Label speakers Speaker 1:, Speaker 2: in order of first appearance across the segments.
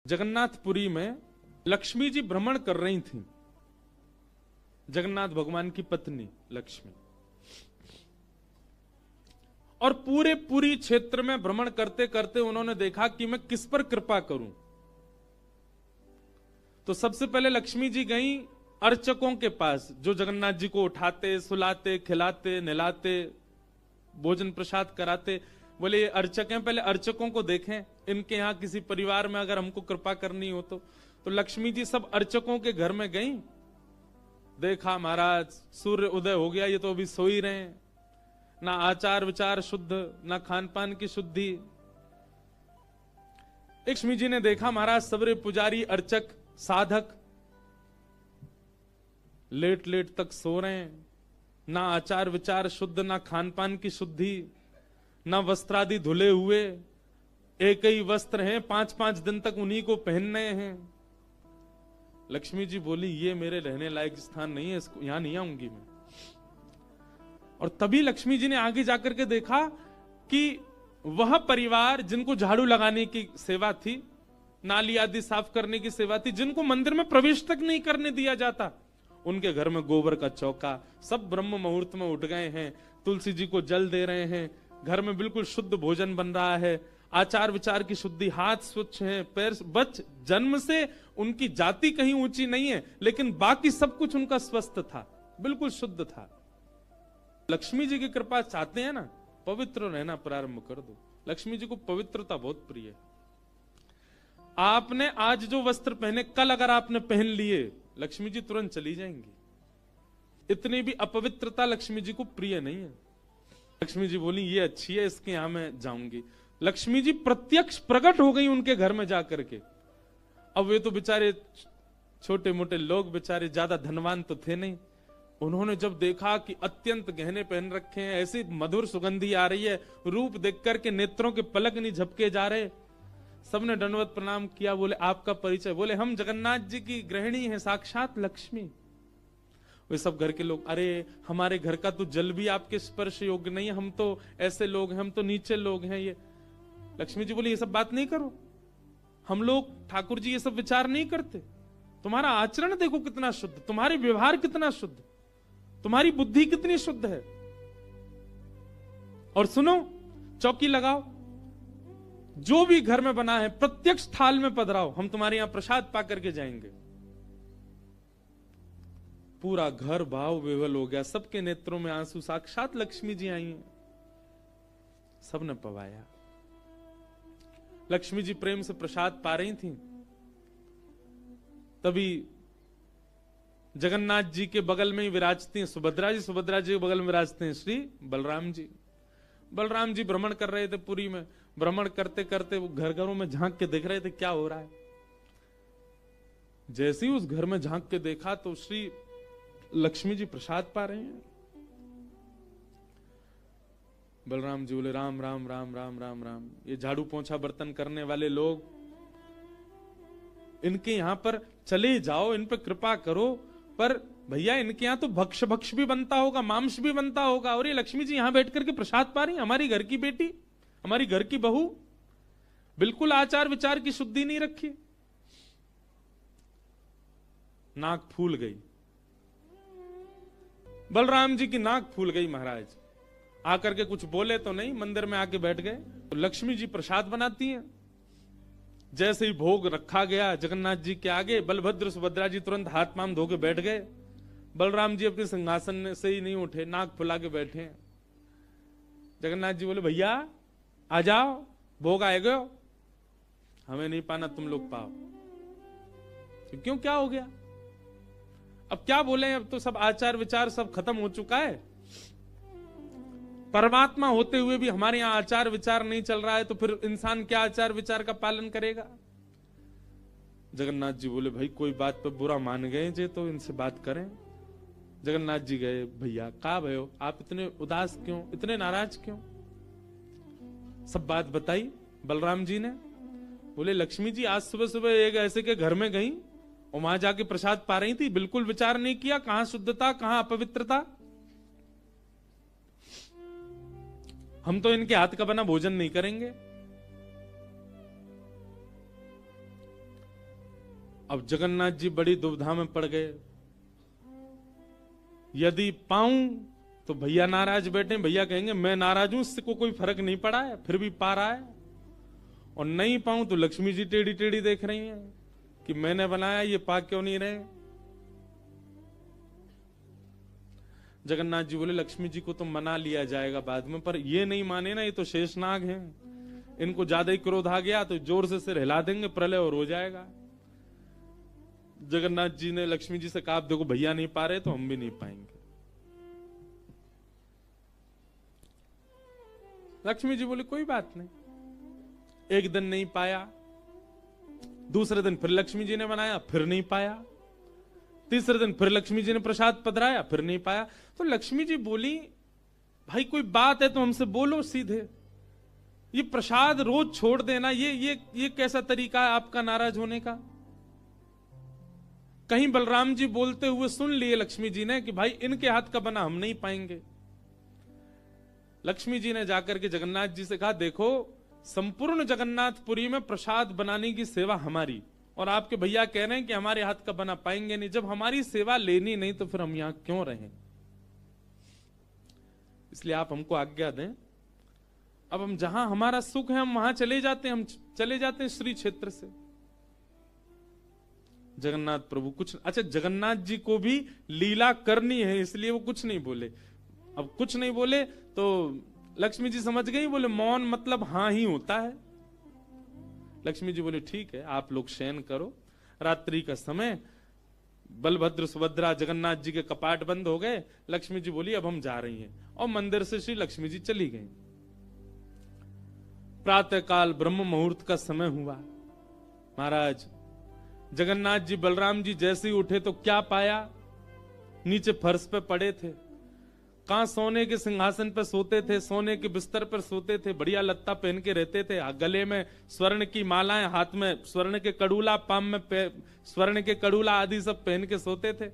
Speaker 1: जगन्नाथपुरी में लक्ष्मी जी भ्रमण कर रही थी। जगन्नाथ भगवान की पत्नी लक्ष्मी, और पूरे पूरी क्षेत्र में भ्रमण करते करते उन्होंने देखा कि मैं किस पर कृपा करूं। तो सबसे पहले लक्ष्मी जी गई अर्चकों के पास, जो जगन्नाथ जी को उठाते, सुलाते, खिलाते, नहलाते, भोजन प्रसाद कराते। बोले ये अर्चक हैं, पहले अर्चकों को देखें, इनके यहां किसी परिवार में अगर हमको कृपा करनी हो तो लक्ष्मी जी सब अर्चकों के घर में गई। देखा महाराज सूर्य उदय हो गया, ये तो अभी सो ही रहे हैं, ना आचार विचार शुद्ध, ना खान पान की शुद्धि। लक्ष्मी जी ने देखा महाराज सबरे पुजारी, अर्चक, साधक लेट लेट तक सो रहे हैं, ना आचार विचार शुद्ध, ना खान पान की शुद्धि, ना वस्त्रादि धुले हुए, एक ही वस्त्र हैं, 5-5 दिन तक उन्हीं को पहनने हैं। लक्ष्मी जी बोली ये मेरे रहने लायक स्थान नहीं है, इसको यहां नहीं आऊंगी मैं। और तभी लक्ष्मी जी ने आगे जाकर के देखा कि वह परिवार जिनको झाड़ू लगाने की सेवा थी, नाली आदि साफ करने की सेवा थी, जिनको मंदिर में प्रवेश तक नहीं करने दिया जाता, उनके घर में गोबर का चौका, सब ब्रह्म मुहूर्त में उठ गए हैं, तुलसी जी को जल दे रहे हैं, घर में बिल्कुल शुद्ध भोजन बन रहा है, आचार विचार की शुद्धि, हाथ स्वच्छ हैं, पैर बच, जन्म से उनकी जाति कहीं ऊंची नहीं है, लेकिन बाकी सब कुछ उनका स्वस्थ था, बिल्कुल शुद्ध था। लक्ष्मी जी की कृपा चाहते हैं ना, पवित्र रहना प्रारंभ कर दो। लक्ष्मी जी को पवित्रता बहुत प्रिय है। आपने आज जो वस्त्र पहने, कल अगर आपने पहन लिए, लक्ष्मी जी तुरंत चली जाएंगी। इतनी भी अपवित्रता लक्ष्मी जी को प्रिय नहीं है। लक्ष्मी जी बोली ये अच्छी है, इसके यहां मैं जाऊंगी। लक्ष्मी जी प्रत्यक्ष प्रकट हो गई उनके घर में जाकर के। अब वे तो बेचारे छोटे मोटे लोग, बेचारे ज्यादा धनवान तो थे नहीं। उन्होंने जब देखा कि अत्यंत गहने पहन रखे हैं, ऐसी मधुर सुगंधी आ रही है, रूप देख करके नेत्रों के पलक नहीं झपके जा रहे, सबने दंडवत प्रणाम किया। बोले आपका परिचय? बोले हम जगन्नाथ जी की गृहिणी हैं, साक्षात लक्ष्मी। वे सब घर के लोग, अरे हमारे घर का तो जल भी आपके स्पर्श योग्य नहीं है, हम तो ऐसे लोग हैं, हम तो नीचे लोग हैं। ये लक्ष्मी जी बोली ये सब बात नहीं करो, हम लोग ठाकुर जी ये सब विचार नहीं करते। तुम्हारा आचरण देखो कितना शुद्ध, तुम्हारे व्यवहार कितना शुद्ध, तुम्हारी बुद्धि कितनी शुद्ध है। और सुनो, चौकी लगाओ, जो भी घर में बना है प्रत्यक्ष थाल में पधराओ, हम तुम्हारे यहां प्रसाद पा करके जाएंगे। पूरा घर भाव विवल हो गया, सबके नेत्रों में आंसू, साक्षात लक्ष्मी जी आई हैं। सबने पवाया। लक्ष्मी जी प्रेम से प्रसाद पा रही थी, तभी जगन्नाथ जी के बगल में ही विराजती हैं सुभद्रा जी, सुभद्रा जी के बगल में विराजते हैं श्री बलराम जी। बलराम जी भ्रमण कर रहे थे पुरी में। भ्रमण करते करते वो घर घरों में झांक के देख रहे थे क्या हो रहा है। जैसे ही उस घर में झांक के देखा तो श्री लक्ष्मी जी प्रसाद पा रहे हैं। बलराम जी बोले राम राम राम राम राम राम, ये झाड़ू पोंछा बर्तन करने वाले लोग, इनके यहां पर चले जाओ, इन पर कृपा करो, पर भैया इनके यहां तो भक्ष भक्ष भी बनता होगा, मांस भी बनता होगा, और ये लक्ष्मी जी यहां बैठ करके प्रसाद पा रही, हमारी घर की बेटी, हमारी घर की बहू, बिल्कुल आचार विचार की शुद्धि नहीं रखी। नाक फूल गई, बलराम जी की नाक फूल गई। महाराज आकर के कुछ बोले तो नहीं, मंदिर में आके बैठ गए। तो लक्ष्मी जी प्रसाद बनाती हैं। जैसे ही भोग रखा गया जगन्नाथ जी के आगे, बलभद्र सुभद्रा जी तुरंत हाथ पांव धो के बैठ गए। बलराम जी अपने सिंहासन से ही नहीं उठे, नाक फुला के बैठे। जगन्नाथ जी बोले भैया आ जाओ, भोग आएगा, हमें नहीं पाना, तुम लोग पाओ। क्यों, क्या हो गया? अब क्या बोले, अब तो सब आचार विचार सब खत्म हो चुका है। परमात्मा होते हुए भी हमारे यहां आचार विचार नहीं चल रहा है, तो फिर इंसान क्या आचार विचार का पालन करेगा? जगन्नाथ जी बोले भाई कोई बात पे बुरा मान गए जे, तो इनसे बात करें। जगन्नाथ जी गए, भैया कहा भयो, आप इतने उदास क्यों, इतने नाराज क्यों? सब बात बताई बलराम जी ने। बोले लक्ष्मी जी आज सुबह सुबह एक ऐसे के घर में गई और वहां जाके प्रसाद पा रही थी, बिल्कुल विचार नहीं किया, कहां शुद्धता कहां अपवित्रता। हम तो इनके हाथ का बना भोजन नहीं करेंगे। अब जगन्नाथ जी बड़ी दुविधा में पड़ गए। यदि पाऊं तो भैया नाराज बैठे, भैया कहेंगे मैं नाराज हूं, इससे को कोई फर्क नहीं पड़ा है, फिर भी पा रहा है। और नहीं पाऊं तो लक्ष्मी जी टेढ़ी टेढ़ी देख रही हैं कि मैंने बनाया, ये पा क्यों नहीं रहे। जगन्नाथ जी बोले लक्ष्मी जी को तो मना लिया जाएगा बाद में, पर ये नहीं माने ना, ये तो शेषनाग हैं, इनको ज्यादा ही क्रोध आ गया तो जोर से सिर हिला देंगे, प्रलय और हो जाएगा। जगन्नाथ जी ने लक्ष्मी जी से कहा देखो भैया नहीं पा रहे तो हम भी नहीं पाएंगे। लक्ष्मी जी बोले कोई बात नहीं। एक दिन नहीं पाया, दूसरे दिन फिर लक्ष्मी जी ने बनाया, फिर नहीं पाया, तीसरे दिन फिर लक्ष्मी जी ने प्रसाद पधराया, फिर नहीं पाया। तो लक्ष्मी जी बोली भाई कोई बात है तो हमसे बोलो सीधे, ये प्रसाद रोज छोड़ देना, ये कैसा तरीका है आपका नाराज होने का। कहीं बलराम जी बोलते हुए सुन लिए लक्ष्मी जी ने कि भाई इनके हाथ का बना हम नहीं पाएंगे। लक्ष्मी जी ने जाकर के जगन्नाथ जी से कहा देखो संपूर्ण जगन्नाथपुरी में प्रसाद बनाने की सेवा हमारी, और आपके भैया कह रहे हैं कि हमारे हाथ का बना पाएंगे नहीं, जब हमारी सेवा लेनी नहीं तो फिर हम यहां क्यों रहें, इसलिए आप हमको आज्ञा दें। अब हम जहां हमारा सुख है हम वहां चले जाते हैं, हम चले जाते हैं श्री क्षेत्र से। जगन्नाथ प्रभु कुछ, अच्छा जगन्नाथ जी को भी लीला करनी है इसलिए वो कुछ नहीं बोले। अब कुछ नहीं बोले तो लक्ष्मी जी समझ गई, बोले मौन मतलब हां ही होता है। लक्ष्मी जी बोले ठीक है आप लोग शयन करो, रात्रि का समय, बलभद्र सुभद्रा जगन्नाथ जी के कपाट बंद हो गए। लक्ष्मी जी बोली अब हम जा रही हैं, और मंदिर से श्री लक्ष्मी जी चली गई। प्रातः काल ब्रह्म मुहूर्त का समय हुआ। महाराज जगन्नाथ जी बलराम जी जैसे ही उठे तो क्या पाया, नीचे फर्श पे पड़े थे। कहां सोने के सिंहासन पर सोते थे, सोने के बिस्तर पर सोते थे, बढ़िया लत्ता पहन के रहते थे, गले में स्वर्ण की मालाएं, हाथ में स्वर्ण के कड़ूला, पाम में स्वर्ण के कड़ूला आदि सब पहन के सोते थे।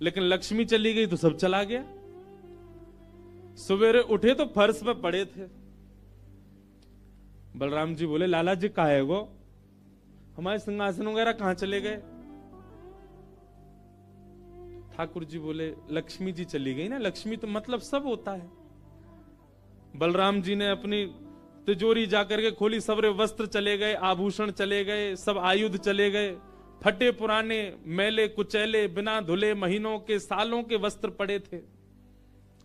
Speaker 1: लेकिन लक्ष्मी चली गई तो सब चला गया। सवेरे उठे तो फर्श पे पड़े थे। बलराम जी बोले लाला जी कहा है वो, हमारे सिंहासन वगैरह कहां चले गए। ठाकुर जी बोले लक्ष्मी जी चली गई ना, लक्ष्मी तो मतलब सब होता है। बलराम जी ने अपनी तिजोरी जाकर के खोली, सबरे वस्त्र चले गए, आभूषण चले गए, सब आयुध चले गए, फटे पुराने मैले कुचैले बिना धुले महीनों के सालों के वस्त्र पड़े थे।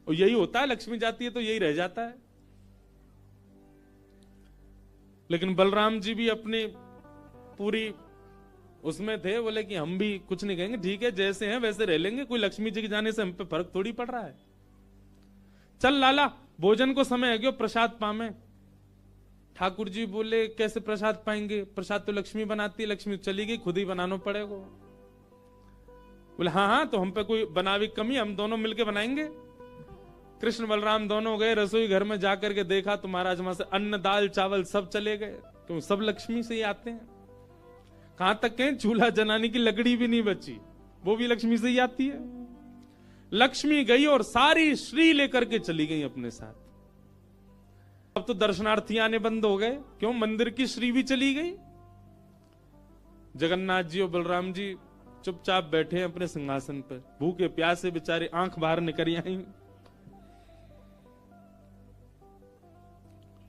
Speaker 1: और यही होता है, लक्ष्मी जाती है तो यही रह जाता है। लेकिन बलराम जी भी अपनी पूरी उसमें थे, बोले कि हम भी कुछ नहीं कहेंगे, ठीक है जैसे हैं वैसे रह लेंगे, कोई लक्ष्मी जी के जाने से हम पे फर्क थोड़ी पड़ रहा है। चल लाला भोजन को समय है क्यों, प्रसाद पामे। ठाकुर जी बोले कैसे प्रसाद पाएंगे, प्रसाद तो लक्ष्मी बनाती है, लक्ष्मी चली गई, खुद ही बनाना पड़ेगा। बोले हाँ हाँ तो हम पे कोई बनावी कमी, हम दोनों मिलके बनाएंगे। कृष्ण बलराम दोनों गए रसोई घर में, जाकर के देखा तो महाराज वहां से अन्न दाल चावल सब चले गए, क्यों सब लक्ष्मी से ही आते हैं। कहां तक कहें चूल्हा जलाने की लकड़ी भी नहीं बची, वो भी लक्ष्मी से ही आती है। लक्ष्मी गई और सारी श्री लेकर के चली गई अपने साथ। अब तो दर्शनार्थी आने बंद हो गए, क्यों मंदिर की श्री भी चली गई। जगन्नाथ जी और बलराम जी चुपचाप बैठे हैं अपने सिंहासन पर, भूखे प्यासे बेचारे आंख बाहर निकल आई।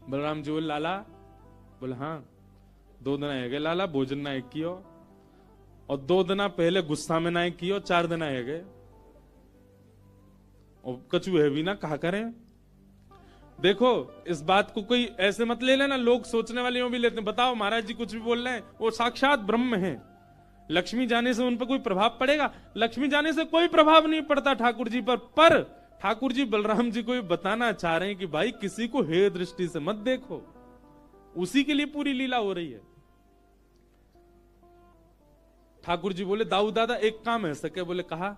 Speaker 1: बलराम जी बोले लाला, बोले हाँ 2 दिन है गए लाला, भोजन ना एक कियो, और 2 दिन पहले गुस्सा में ना कियो, 4 दिन है गए, और कछु है भी ना कहा करें। देखो इस बात को कोई ऐसे मत ले लेना, लोग सोचने वाले भी लेते हैं, बताओ महाराज जी कुछ भी बोल रहे हैं, वो साक्षात ब्रह्म है, लक्ष्मी जाने से उन पर कोई प्रभाव पड़ेगा? लक्ष्मी जाने से कोई प्रभाव नहीं पड़ता ठाकुर जी पर ठाकुर जी बलराम जी को बताना चाह रहे हैं कि भाई किसी को हेय दृष्टि से मत देखो, उसी के लिए पूरी लीला हो रही है। ठाकुर जी बोले दाऊ दादा एक काम है सके, बोले कहा,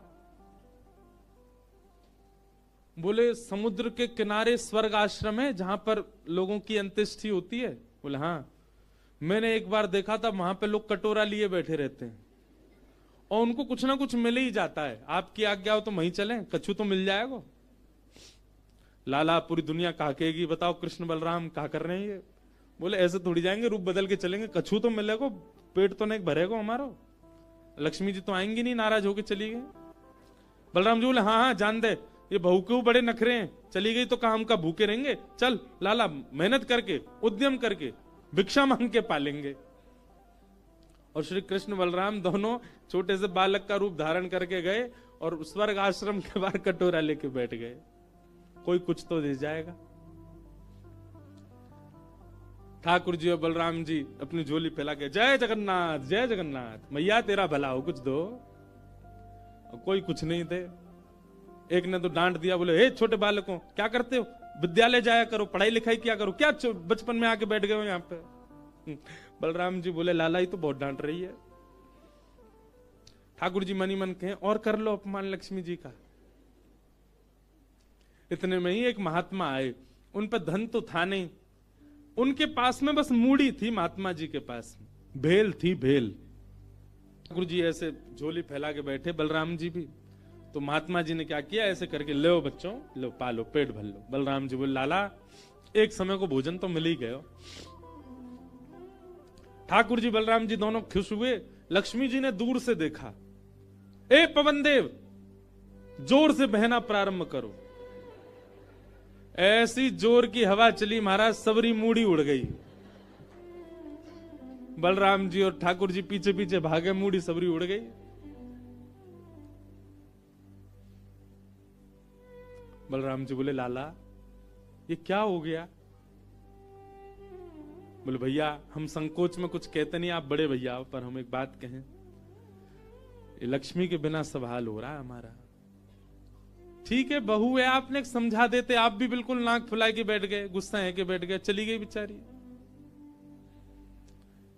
Speaker 1: बोले समुद्र के किनारे स्वर्ग आश्रम है जहां पर लोगों की अंत्येष्टि होती है। बोले हाँ, मैंने एक बार देखा था वहां पे लोग कटोरा लिए बैठे रहते हैं और उनको कुछ ना कुछ मिल ही जाता है, आपकी आज्ञा हो तो वहीं चलें, कछु तो मिल जाएगा। लाला पूरी दुनिया कहा कहेगी बताओ कृष्ण बलराम कहा कर रहे हैं ये। बोले ऐसे थोड़ी जाएंगे, रूप बदल के चलेंगे, कछु तो मिलेगा, पेट तो नहीं भरेगा हमारा। लक्ष्मी जी तो आएंगी नहीं, नाराज होके चली गई। बलराम जी बोले हाँ हाँ जान दे, ये बहू के बड़े नखरे हैं, चली गई तो कहा हम का भूखे रहेंगे, चल लाला मेहनत करके उद्यम करके भिक्षा मांग के पालेंगे। और श्री कृष्ण बलराम दोनों छोटे से बालक का रूप धारण करके गए और स्वर्ग आश्रम के बाहर कटोरा लेके बैठ गए, कोई कुछ तो दे जाएगा। ठाकुर जी और बलराम जी अपनी झोली फैला के जय जगन्नाथ मैया तेरा भला हो, कुछ दो। और कोई कुछ नहीं थे। एक ने तो डांट दिया, बोले हे छोटे बालकों क्या करते हो, विद्यालय जाया करो, पढ़ाई लिखाई किया करो, क्या बचपन में आके बैठ गए हो यहाँ पे। बलराम जी बोले लाला ही तो बहुत डांट रही है। ठाकुर जी मनी मन कहें और कर लो अपमान लक्ष्मी जी का। इतने में ही एक महात्मा आए, उन पर धन तो था नहीं, उनके पास में बस मूड़ी थी, महात्मा जी के पास भेल थी, भेल। ठाकुर जी ऐसे झोली फैला के बैठे, बलराम जी भी। तो महात्मा जी ने क्या किया, ऐसे करके लो बच्चों, लो पालो, पेट भर लो। बलराम जी बोले लाला एक समय को भोजन तो मिल ही गए। ठाकुर जी बलराम जी दोनों खुश हुए। लक्ष्मी जी ने दूर से देखा, ए पवन देव जोर से बहना प्रारंभ करो। ऐसी जोर की हवा चली महाराज, सबरी मूड़ी उड़ गई। बलराम जी और ठाकुर जी पीछे पीछे भागे, मूड़ी सबरी उड़ गई। बलराम जी बोले लाला ये क्या हो गया। बोले भैया हम संकोच में कुछ कहते नहीं, आप बड़े भैया हो, पर हम एक बात कहें, ये लक्ष्मी के बिना सब हाल हो रहा है हमारा। ठीक है बहू है, आपने समझा देते, आप भी बिल्कुल नाक फुला के बैठ गए, गुस्सा है के बैठ गए, चली गई बेचारी।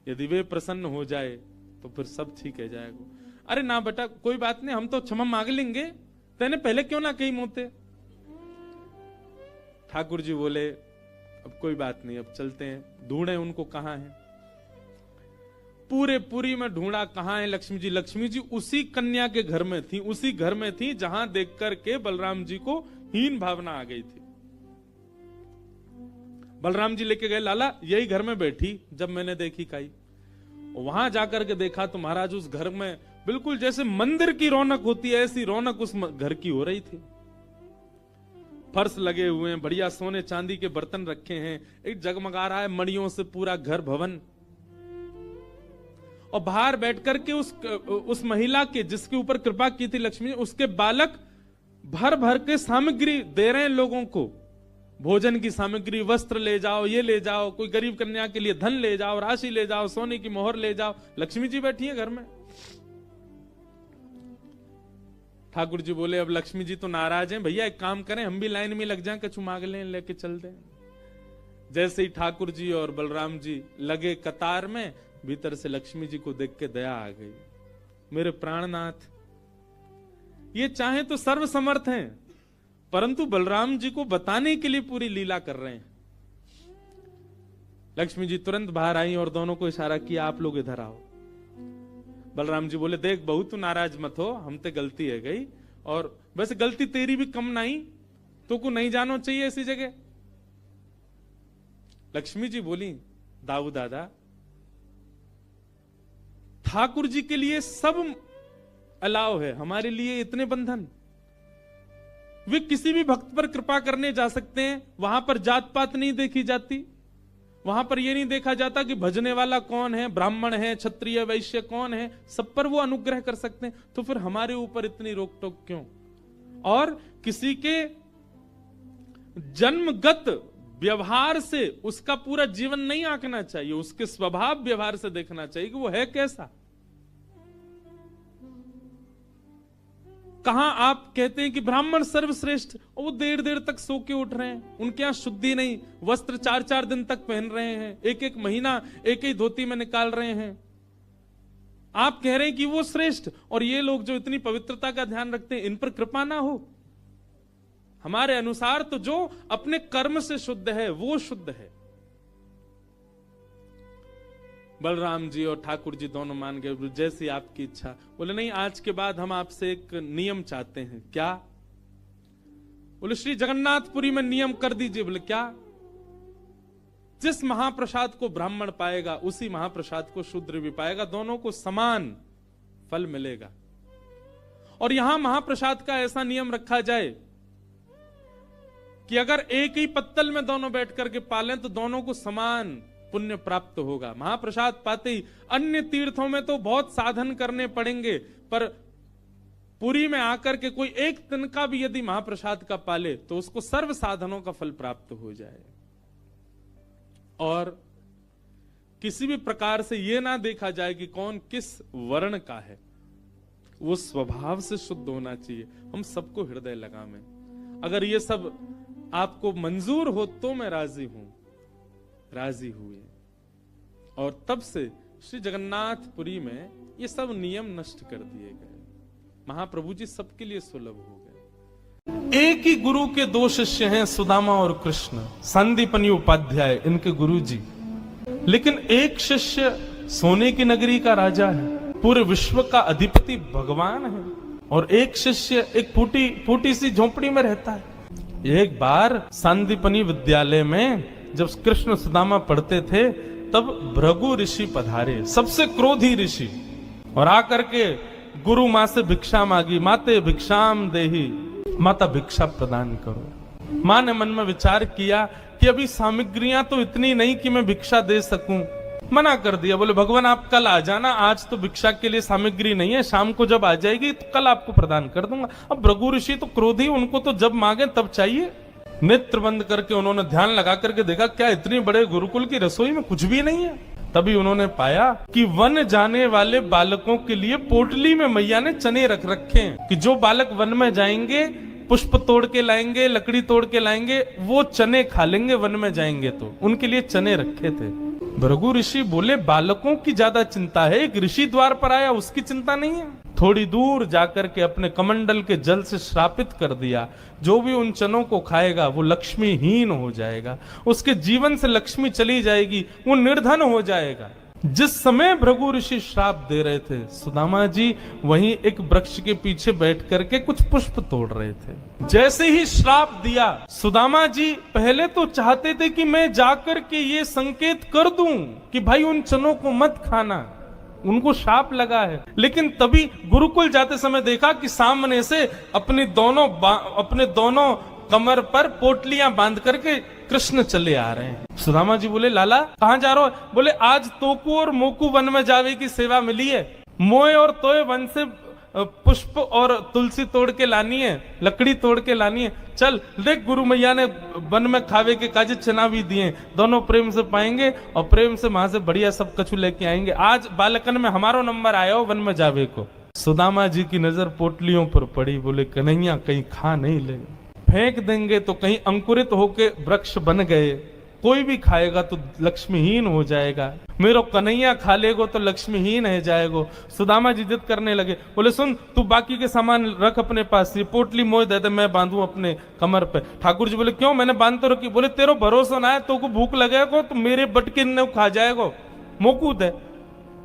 Speaker 1: यदि वे प्रसन्न हो जाए तो फिर सब ठीक है जाएगा। अरे ना बेटा कोई बात नहीं, हम तो क्षमा मांग लेंगे, तेने पहले क्यों ना कही मोते। ठाकुर जी बोले अब कोई बात नहीं, अब चलते हैं, ढूंढे उनको कहां है। पूरे पुरी में ढूंढा, कहां है लक्ष्मी जी। लक्ष्मी जी उसी कन्या के घर में थी, उसी घर में थी जहां देख करके बलराम जी को हीन भावना आ गई थी। बलराम जी लेके गए, लाला यही घर में बैठी जब मैंने देखी काई। वहां जाकर के देखा तो महाराज उस घर में बिल्कुल जैसे मंदिर की रौनक होती है, ऐसी रौनक उस घर की हो रही थी। फर्श लगे हुए हैं, बढ़िया सोने चांदी के बर्तन रखे हैं, एक जगमगा रहा है मणियों से पूरा घर भवन। और बाहर बैठ करके उस महिला के जिसके ऊपर कृपा की थी लक्ष्मी, उसके बालक भर भर के सामग्री दे रहे हैं लोगों को, भोजन की सामग्री, वस्त्र ले जाओ, ये ले जाओ, कोई गरीब कन्या के लिए धन ले जाओ, राशि ले जाओ, सोने की मोहर ले जाओ। लक्ष्मी जी बैठी है घर में। ठाकुर जी बोले अब लक्ष्मी जी तो नाराज हैं, भैया एक काम करें, हम भी लाइन में लग जाएं, कछु मांग लें, लेके चल दें। जैसे ही ठाकुर जी और बलराम जी लगे कतार में, भीतर से लक्ष्मी जी को देख के दया आ गई। मेरे प्राणनाथ ये चाहे तो सर्वसमर्थ हैं, परंतु बलराम जी को बताने के लिए पूरी लीला कर रहे हैं। लक्ष्मी जी तुरंत बाहर आई और दोनों को इशारा किया, आप लोग इधर आओ। बलराम जी बोले देख बहू तू नाराज मत हो, हम ते गलती है गई, और वैसे गलती तेरी भी कम नहीं, तो को नहीं जानो चाहिए ऐसी जगह। लक्ष्मी जी बोली दाऊ दादा ठाकुर जी के लिए सब अलाव है, हमारे लिए इतने बंधन। वे किसी भी भक्त पर कृपा करने जा सकते हैं, वहां पर जात पात नहीं देखी जाती, वहां पर यह नहीं देखा जाता कि भजने वाला कौन है, ब्राह्मण है, क्षत्रिय, वैश्य कौन है, सब पर वो अनुग्रह कर सकते हैं। तो फिर हमारे ऊपर इतनी रोक टोक क्यों। और किसी के जन्मगत व्यवहार से उसका पूरा जीवन नहीं आंकना चाहिए, उसके स्वभाव व्यवहार से देखना चाहिए कि वो है कैसा। कहां आप कहते हैं कि ब्राह्मण सर्वश्रेष्ठ, और वो देर देर तक सो के उठ रहे हैं, उनके यहां शुद्धि नहीं, वस्त्र 4-4 दिन तक पहन रहे हैं, एक महीना एक ही धोती में निकाल रहे हैं। आप कह रहे हैं कि वो श्रेष्ठ, और ये लोग जो इतनी पवित्रता का ध्यान रखते हैं, इन पर कृपा ना हो। हमारे अनुसार तो जो अपने कर्म से शुद्ध है वो शुद्ध है। बलराम जी और ठाकुर जी दोनों मान गए, जैसी आपकी इच्छा। बोले नहीं, आज के बाद हम आपसे एक नियम चाहते हैं। क्या? बोले श्री जगन्नाथपुरी में नियम कर दीजिए। बोले क्या? जिस महाप्रसाद को ब्राह्मण पाएगा उसी महाप्रसाद को शूद्र भी पाएगा, दोनों को समान फल मिलेगा। और यहां महाप्रसाद का ऐसा नियम रखा जाए कि अगर एक ही पत्तल में दोनों बैठ करके पालें तो दोनों को समान पुण्य प्राप्त होगा। महाप्रसाद पाते ही, अन्य तीर्थों में तो बहुत साधन करने पड़ेंगे, पर पुरी में आकर के कोई एक तिनका भी यदि महाप्रसाद का पाले तो उसको सर्व साधनों का फल प्राप्त हो जाए। और किसी भी प्रकार से यह ना देखा जाए कि कौन किस वर्ण का है, वो स्वभाव से शुद्ध होना चाहिए। हम सबको हृदय लगावे। अगर ये सब आपको मंजूर हो तो मैं राजी हूं। राजी हुए और तब से श्री जगन्नाथपुरी में ये सब नियम नष्ट कर दिए गए। महाप्रभु जी सबके लिए सुलभ हो गए। एक ही गुरु के दो शिष्य हैं, सुदामा और कृष्ण, संदीपनी उपाध्याय इनके गुरु जी। लेकिन एक शिष्य सोने की नगरी का राजा है, पूरे विश्व का अधिपति भगवान है, और एक शिष्य एक फूटी सी झोपड़ी में रहता है। एक बार संदीपनी विद्यालय में जब कृष्ण सुदामा पढ़ते थे तब भृगु ऋषि पधारे, सबसे क्रोधी ऋषि, और आकर के गुरु मां से भिक्षा मांगी। माते भिक्षाम देहि, माता भिक्षा प्रदान करो। मां ने मन में विचार किया कि अभी सामग्रियां तो इतनी नहीं कि मैं भिक्षा दे सकूं। मना कर दिया, बोले भगवान आप कल आ जाना, आज तो भिक्षा के लिए सामग्री नहीं है, शाम को जब आ जाएगी तो कल आपको प्रदान कर दूंगा। अब भृगु ऋषि तो क्रोधी, उनको तो जब मांगे तब चाहिए। नेत्र बंद करके उन्होंने ध्यान लगा करके देखा, क्या इतनी बड़े गुरुकुल की रसोई में कुछ भी नहीं है। तभी उन्होंने पाया कि वन जाने वाले बालकों के लिए पोटली में मैया ने चने रख रखे हैं कि जो बालक वन में जाएंगे, पुष्प तोड़ के लाएंगे, लकड़ी तोड़ के लाएंगे, वो चने खा लेंगे वन में जाएंगे तो। उनके लिए चने रखे थे। भृगु ऋषि बोले बालकों की ज्यादा चिंता है, एक ऋषि द्वार पर आया उसकी चिंता नहीं है। थोड़ी दूर जाकर के अपने कमंडल के जल से श्रापित कर दिया, जो भी उन चनों को खाएगा वो लक्ष्मीहीन हो जाएगा, उसके जीवन से लक्ष्मी चली जाएगी, वो निर्धन हो जाएगा। जिस समय भृगु ऋषि श्राप दे रहे थे, सुदामा जी वहीं एक वृक्ष के पीछे बैठ करके कुछ पुष्प तोड़ रहे थे। जैसे ही श्राप दिया, सुदामा जी पहले तो चाहते थे कि मैं जाकर के ये संकेत कर दूं कि भाई उन चनों को मत खाना, उनको शाप लगा है। लेकिन तभी गुरुकुल जाते समय देखा कि सामने से अपने दोनों कमर पर पोटलियां बांध करके कृष्ण चले आ रहे हैं। सुदामा जी बोले लाला कहां जा रहे हो? बोले आज तोकू और मोकू वन में जावे की सेवा मिली है, मोए और तोए वन से पुष्प और तुलसी तोड़ के लानी है, लकड़ी तोड़ के लानी है। चल देख, गुरु मैया ने वन में खावे के काजे चना भी दिए, दोनों प्रेम से पाएंगे और प्रेम से वहां से बढ़िया सब कछु लेके आएंगे। आज बालकन में हमारो नंबर आया हो वन में जावे को। सुदामा जी की नजर पोटलियों पर पड़ी, बोले कन्हैया कहीं खा नहीं ले, फेंक देंगे तो कहीं अंकुरित होके वृक्ष बन गए, कोई भी खाएगा तो लक्ष्मीहीन हो जाएगा, मेरो कन्हैया खा लेगो तो लक्ष्मीहीन है जाएगो। सुदामा जी जिद करने लगे, बोले सुन तू बाकी के सामान रख अपने पास, ये पोटली मोह दे दे मैं बांधू अपने कमर पे। ठाकुर जी बोले क्यों, मैंने बांध तो रखी। बोले तेरो भरोसा ना है, तो को भूख लगेगा तो मेरे बटके ने खा जाएगो, मोकूद है,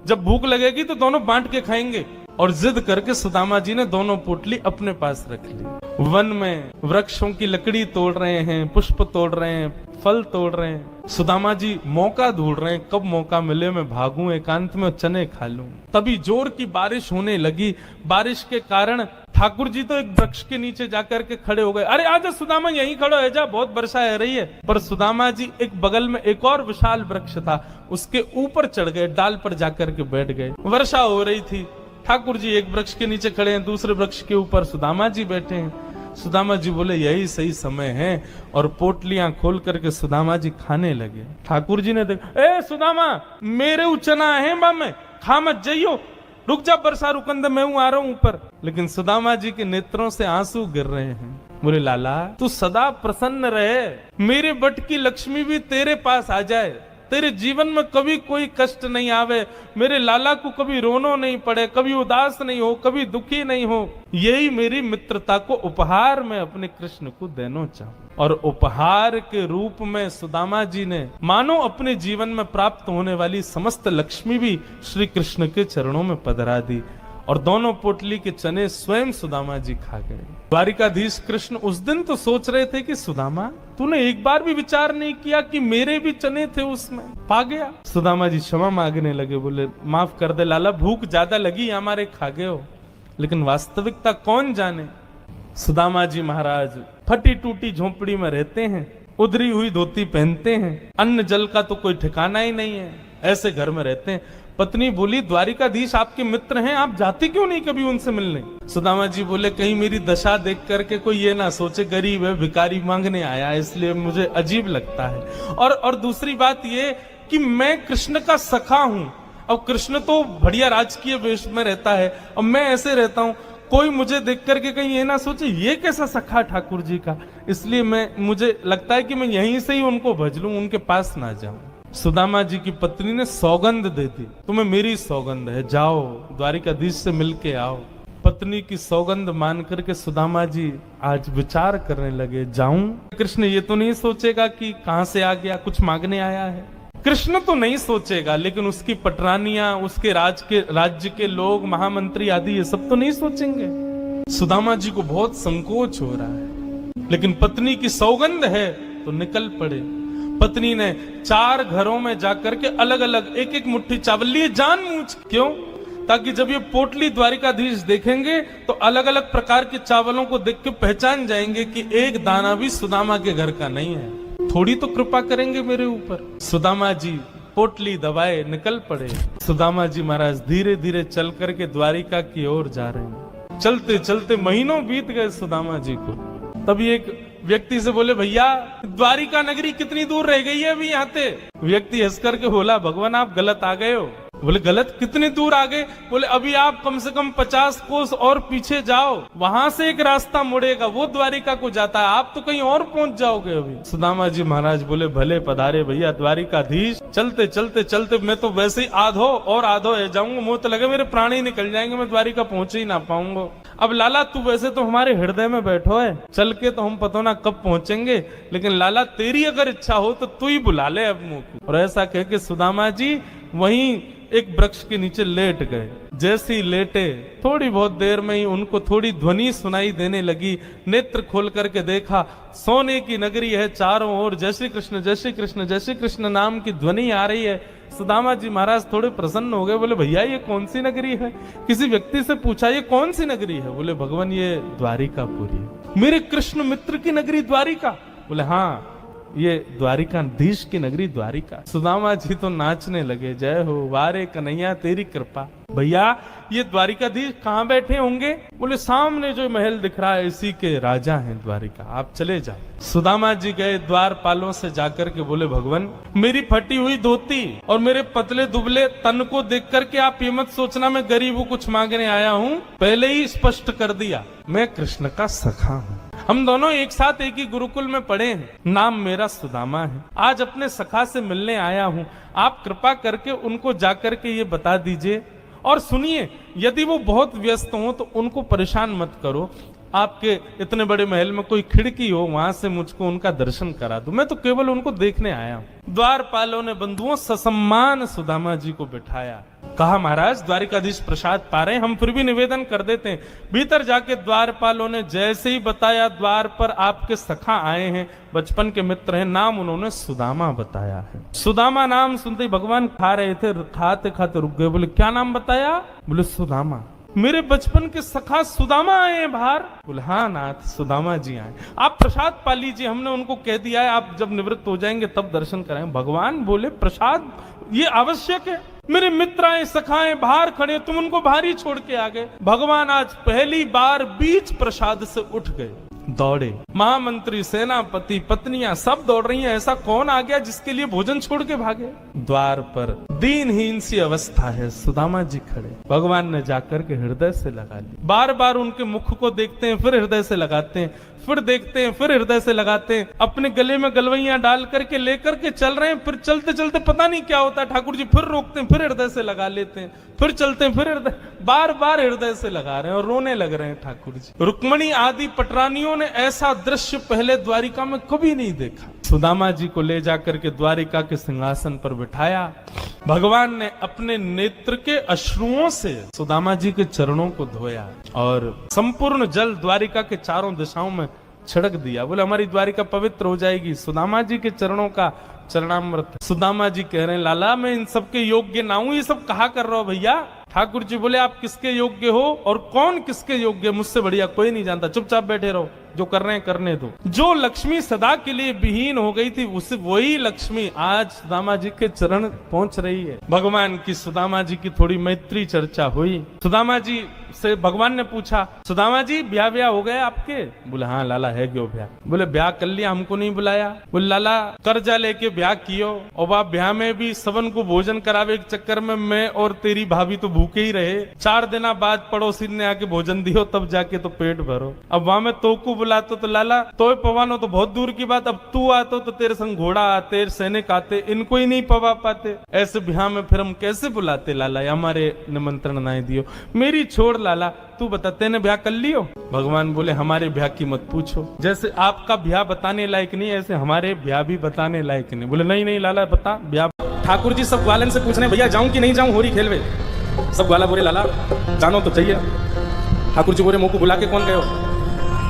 Speaker 1: जब भूख लगेगी तो दोनों बांट के खाएंगे। और जिद करके सुदामा जी ने दोनों पोटली अपने पास रख ली। वन में वृक्षों की लकड़ी तोड़ रहे हैं, पुष्प तोड़ रहे हैं, फल तोड़ रहे हैं। सुदामा जी मौका ढूंढ रहे हैं, कब मौका मिले मैं भागूं एकांत में चने खा लूं। तभी जोर की बारिश होने लगी। बारिश के कारण ठाकुर जी तो एक वृक्ष के नीचे जाकर के खड़े हो गए। अरे आजा सुदामा यहीं खड़ो है जा, बहुत वर्षा हो रही है। पर सुदामा जी एक बगल में एक और विशाल वृक्ष था, उसके ऊपर चढ़ गए, डाल पर जाकर के बैठ गए। वर्षा हो रही थी, ठाकुर जी एक वृक्ष के नीचे खड़े हैं, दूसरे वृक्ष के ऊपर सुदामा जी बैठे हैं। सुदामा जी बोले यही सही समय है, और पोटलियां खोल करके सुदामा जी खाने लगे। ठाकुर जी ने देखा, ए सुदामा मेरे उचना है में खा मत जाइयो, रुक जा वर्षा रुकंद मैं हूं आ रहा हूं ऊपर। लेकिन सुदामा जी के नेत्रों से आंसू गिर रहे हैं। बोले लाला तू सदा प्रसन्न रहे, मेरे बट की लक्ष्मी भी तेरे पास आ जाए, तेरे जीवन में कभी कोई कष्ट नहीं आवे, मेरे लाला को कभी रोनो नहीं पड़े, कभी उदास नहीं हो, कभी दुखी नहीं हो। यही मेरी मित्रता को उपहार में अपने कृष्ण को देना चाहूं। और उपहार के रूप में सुदामा जी ने मानो अपने जीवन में प्राप्त होने वाली समस्त लक्ष्मी भी श्री कृष्ण के चरणों में पधरा दी। और दोनों पोटली के चने स्वयं सुदामा जी खा गए। द्वारिकाधीश कृष्ण उस दिन तो सोच रहे थे कि सुदामा तूने एक बार भी विचार नहीं किया कि मेरे भी चने थे उसमें, पा गया। सुदामा जी क्षमा मांगने लगे, बोले माफ कर दे लाला, भूख ज्यादा लगी हमारे, खा गए हो, लेकिन वास्तविकता कौन जाने। सुदामा जी महाराज फटी टूटी झोपड़ी में रहते हैं, उधरी हुई धोती पहनते हैं, अन्न जल का तो कोई ठिकाना ही नहीं है, ऐसे घर में रहते हैं। पत्नी बोली द्वारिकाधीश आपके मित्र हैं, आप जाते क्यों नहीं कभी उनसे मिलने। सुदामा जी बोले कहीं मेरी दशा देख करके कोई ये ना सोचे गरीब है, भिखारी मांगने आया, इसलिए मुझे अजीब लगता है। और दूसरी बात ये कि मैं कृष्ण का सखा हूं, अब कृष्ण तो बढ़िया राजकीय वेश में रहता है, अब मैं ऐसे रहता हूं, कोई मुझे देख करके कहीं ये ना सोचे ये कैसा सखा ठाकुर जी का, इसलिए मुझे लगता है कि मैं यहीं से ही उनको भज लूं, उनके पास ना जाऊं। सुदामा जी की पत्नी ने सौगंध दे दी, तुम्हें मेरी सौगंध है, जाओ द्वारिकाधीश से मिलके आओ। पत्नी की सौगंध मान करके सुदामा जी आज विचार करने लगे, जाऊं? कृष्ण ये तो नहीं सोचेगा कि कहां से आ गया, कुछ मांगने आया है। कृष्ण तो नहीं सोचेगा, लेकिन उसकी पटरानियां, उसके राज्य के लोग, महामंत्री आदि ये सब तो नहीं सोचेंगे। सुदामा जी को बहुत संकोच हो रहा है, लेकिन पत्नी की सौगंध है तो निकल पड़े। पत्नी ने 4 घरों में जाकर के अलग अलग एक एक मुट्ठी चावल लिए, जानबूझ, क्यों? ताकि जब ये पोटली द्वारिकाधीश देखेंगे तो अलग अलग प्रकार के चावलों को देख के पहचान जाएंगे कि एक दाना भी सुदामा के घर का नहीं है, थोड़ी तो कृपा करेंगे मेरे ऊपर। सुदामा जी पोटली दबाए निकल पड़े। सुदामा जी महाराज धीरे धीरे चल करके द्वारिका की ओर जा रहे हैं। चलते चलते महीनों बीत गए सुदामा जी को। तभी एक व्यक्ति से बोले भैया द्वारिका नगरी कितनी दूर रह गई है अभी यहाँ से। व्यक्ति हंस करके बोला भगवान आप गलत आ गए हो। बोले गलत, कितनी दूर आ गए? बोले अभी आप कम से कम 50 कोस और पीछे जाओ, वहां से एक रास्ता मुड़ेगा, वो द्वारिका को जाता है, आप तो कहीं और पहुंच जाओगे अभी। सुदामा जी महाराज बोले भले पधारे भैया द्वारिकाधीश। चलते चलते चलते मैं तो वैसे ही आधो जाऊंगा, मुंह तो लगे मेरे प्राण ही निकल जाएंगे, मैं द्वारिका पहुंच ही ना पाऊंगा। अब लाला तू वैसे तो हमारे हृदय में बैठो है, चल के तो हम पता ना कब पहुंचेंगे, लेकिन लाला तेरी अगर इच्छा हो तो तू ही बुला ले अब मुंह को। और ऐसा कह के सुदामा जी वहीं एक वृक्ष के नीचे लेट गए। जैसे ही लेटे थोड़ी बहुत देर में ही उनको थोड़ी ध्वनि सुनाई देने लगी। नेत्र खोल करके देखा, सोने की नगरी है, चारों ओर जय श्री कृष्ण जय श्री कृष्ण जय श्री कृष्ण नाम की ध्वनि आ रही है। सुदामा जी महाराज थोड़े प्रसन्न हो गए, बोले भैया ये कौन सी नगरी है? किसी व्यक्ति से पूछा ये कौन सी नगरी है? बोले भगवान ये द्वारिकापुरी। मेरे कृष्ण मित्र की नगरी द्वारिका? बोले हाँ ये द्वारिकाधीश की नगरी द्वारिका। सुदामा जी तो नाचने लगे, जय हो वारे कन्हैया तेरी कृपा। भैया ये द्वारिकाधीश कहाँ बैठे होंगे? बोले सामने जो महल दिख रहा है इसी के राजा हैं द्वारिका, आप चले जाओ। सुदामा जी गए द्वारपालों से जाकर के बोले भगवान मेरी फटी हुई धोती और मेरे पतले दुबले तन को देख करके आप ये मत सोचना मैं गरीब हूँ कुछ मांगने आया हूँ, पहले ही स्पष्ट कर दिया मैं कृष्ण का सखा हूँ। हम दोनों एक साथ एक ही गुरुकुल में पढ़े हैं, नाम मेरा सुदामा है। आज अपने सखा से मिलने आया हूँ, आप कृपा करके उनको जाकर के ये बता दीजिए। और सुनिए, यदि वो बहुत व्यस्त हो तो उनको परेशान मत करो, आपके इतने बड़े महल में कोई खिड़की हो वहां से मुझको उनका दर्शन करा दो, मैं तो केवल उनको देखने आया हूं। द्वारपालों ने बंधुओं ससम्मान सुदामा जी को बिठाया। कहा महाराज द्वारिकाधीश प्रसाद पा रहे, हम फिर भी निवेदन कर देते हैं। भीतर जाके द्वारपालों ने जैसे ही बताया द्वार पर आपके सखा आए हैं, बचपन के मित्र हैं, नाम उन्होंने सुदामा बताया है। सुदामा नाम सुनते ही भगवान खा रहे थे, खाते खाते रुक गए। बोले क्या नाम बताया? बोले सुदामा। मेरे बचपन के सखा सुदामा आए हैं बाहर? बोले हाँ नाथ सुदामा जी आए। आप प्रसाद पा लीजिए, हमने उनको कह दिया है आप जब निवृत्त हो जाएंगे तब दर्शन कराएं। भगवान बोले प्रसाद ये आवश्यक है, मेरे मित्र आए सखाएं बाहर खड़े, तुम उनको बाहर ही छोड़ के आ गए। भगवान आज पहली बार बीच प्रसाद से उठ गए, दौड़े। महामंत्री सेनापति पत्नियां सब दौड़ रही हैं, ऐसा कौन आ गया जिसके लिए भोजन छोड़ के भागे? द्वार पर दीनहीन सी अवस्था है, सुदामा जी खड़े। भगवान ने जाकर के हृदय से लगा ली। बार बार उनके मुख को देखते हैं, फिर हृदय से लगाते हैं, फिर देखते हैं, फिर हृदय से लगाते हैं। अपने गले में गलवैयां डाल करके लेकर के चल रहे हैं, फिर चलते चलते पता नहीं क्या होता है ठाकुर जी फिर रोकते हैं, फिर हृदय से लगा लेते हैं, फिर चलते हैं, फिर हृदय। बार बार हृदय से लगा रहे हैं और रोने लग रहे हैं ठाकुर जी। रुक्मणी आदि पटरानियों ने ऐसा दृश्य पहले द्वारिका में कभी नहीं देखा। सुदामा जी को ले जाकर के द्वारिका के सिंहासन पर बिठाया। भगवान ने अपने नेत्र के अश्रुओं से सुदामा जी के चरणों को धोया और संपूर्ण जल द्वारिका के चारों दिशाओं में छिड़क दिया। बोले हमारी द्वारिका पवित्र हो जाएगी। सुदामा जी के चरणों का चरणामृत। सुदामा जी कह रहे हैं लाला मैं इन सबके योग्य ना हूं, ये सब कहा कर रहा हो भैया। ठाकुर जी बोले आप किसके योग्य हो और कौन किसके योग्य, मुझसे बढ़िया कोई नहीं जानता, चुपचाप बैठे रहो, जो कर रहे हैं करने दो। जो लक्ष्मी सदा के लिए विहीन हो गई थी उसे वही लक्ष्मी आज सुदामा जी के चरण पहुंच रही है। भगवान की सुदामा जी की थोड़ी मैत्री चर्चा हुई। सुदामा जी से भगवान ने पूछा सुदामा जी ब्याह हो गया आपके? बोले हाँ लाला है क्यों ब्याह। बोले ब्याह कर लिया, हमको नहीं बुलाया। बोले लाला कर्जा लेके ब्याह कियो और वह ब्याह में भी सबन को भोजन करावे के चक्कर में मैं और तेरी भाभी तो भूखे ही रहे। 4 दिन बाद पड़ोसी ने आके भोजन दियो तब जाके तो पेट भरो। अब वहां में तो को बुलाते तो लाला तो पवानो तो बहुत दूर की बात, अब तू आतो तो तेरे संग घोड़ा आते, सैनिक आते, इनको ही नहीं पवा पाते। ऐसे ब्याह में फिर हम कैसे बुलाते लाला, हमारे निमंत्रण ना दियो। मेरी छोड़ लाला, तू बता तेने ब्याह कर लियो? भगवान बोले हमारे ब्याह की मत पूछो, जैसे आपका ब्याह बताने लायक नहीं ऐसे हमारे ब्याह भी बताने लायक नहीं। बोले नहीं नहीं लाला बता ब्याह। ठाकुर जी सब ग्वालन से पूछ रहे भैया जाऊं कि नहीं जाऊं होरी खेलवे। सब ग्वाला बोले लाला जानो तो चाहिए। ठाकुर जी बोले मुंह को बुला के कौन गयो?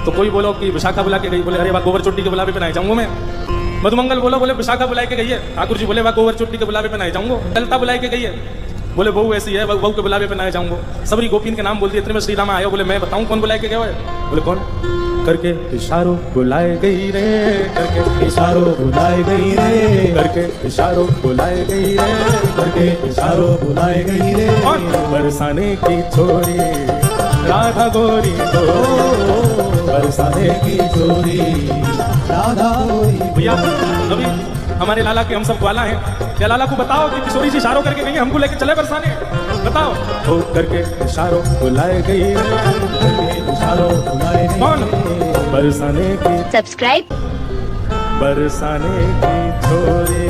Speaker 1: तो कोई बोलो कि विशाखा बुला के गई। बोले अरे वाह गोबर चोटी के बुलावे पे नहीं जाऊंगा मैं। मधुमंगल बोलो बोले विशाखा बुला के गई है। ठाकुर जी बोले वाह गोबर चोटी के बुलावे पे नहीं जाऊंगा। ललता बुलाई के गई है। बोले बहू ऐसी है, बहू के बुलावे पे ना जाऊंगा। सबरी गोपीन के नाम बोल दिए, इतने में श्री राम आयो। बोले मैं बताऊं कौन बुलाए के गया है? बोले कौन? करके इशारों बुलाए गई रे, करके इशारों बुलाए गई रे, करके इशारों बुलाए गई रे, करके इशारों बुलाए गई रे। बरसाने की छोरी राधा गोरी तो बरसाने की छोरी राधा गोरी। भैया अभी हमारे लाला के हम सब ग्वाला हैं, क्या लाला को बताओ कि किशोरी जी इशारों करके गई, हमको लेके चले बरसाने? बताओ। हो करके इशारों बुलाए गई, इशारों बुलाए गई। कौन? बरसाने की। सब्सक्राइब। बरसाने की छोरी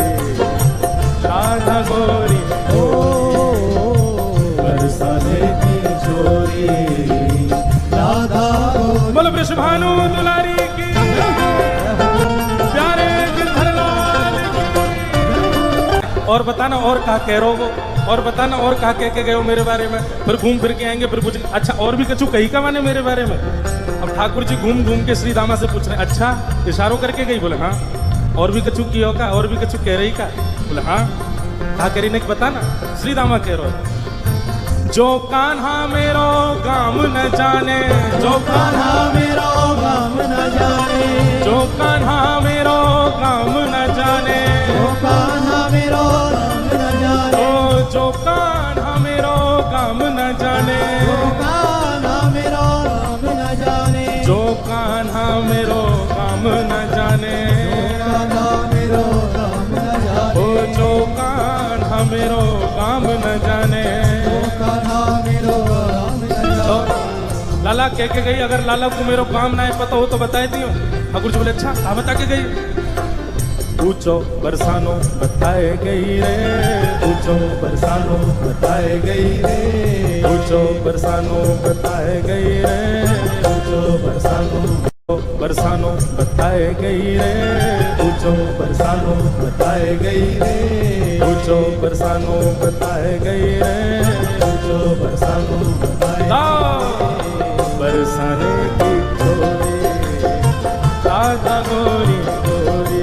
Speaker 1: राधा गोरी ओ बरसाने की छोरी राधा गोरी। बोलो वृषभानु दुलारी की प्यारे और बताना और कहा कह रहे हो, और बताना और कहा कह के गए हो मेरे बारे में। फिर घूम फिर के आएंगे फिर कुछ अच्छा और भी कछु कही का माने मेरे बारे में। अब ठाकुर जी घूम घूम के श्री दामा से पूछ रहे अच्छा इशारों करके गई? बोले हाँ। और भी कछु किया का? और भी कछु कह रही का? बोले हाँ। कहा कह रही नहीं बताना। श्री दामा कह रहे जो कान्हा मेरो गाम न जाने, जो कान्हा मेरो गाम न जाने, जो कान्हा मेरो गाम न जाने, जो कान्हा मेरो गाम न जाने, जो कान्हा मेरो गाम न जाने, जो कान्हा मेरो गाम न जाने, जो कान्हा मेरो गाम न जाने, जो कान्हा मेरो गाम न जाने। लाला कह के गई अगर लाला को मेरो काम ना है पता हो तो बताए दियो। ठाकुर जी बोले अच्छा हाँ बता के गई। पूछो बरसानो बताए गई रे, पूछो बरसानो बताए गई रे, पूछो बरसानो बताए गई रे, पूछो बरसानो बताए गई रे, पूछो बरसानो बताए गई रे, पूछो बरसानो बताए गई रे, पूछो बरसानो बरसाने की छोरी राधा गोरी गोरी,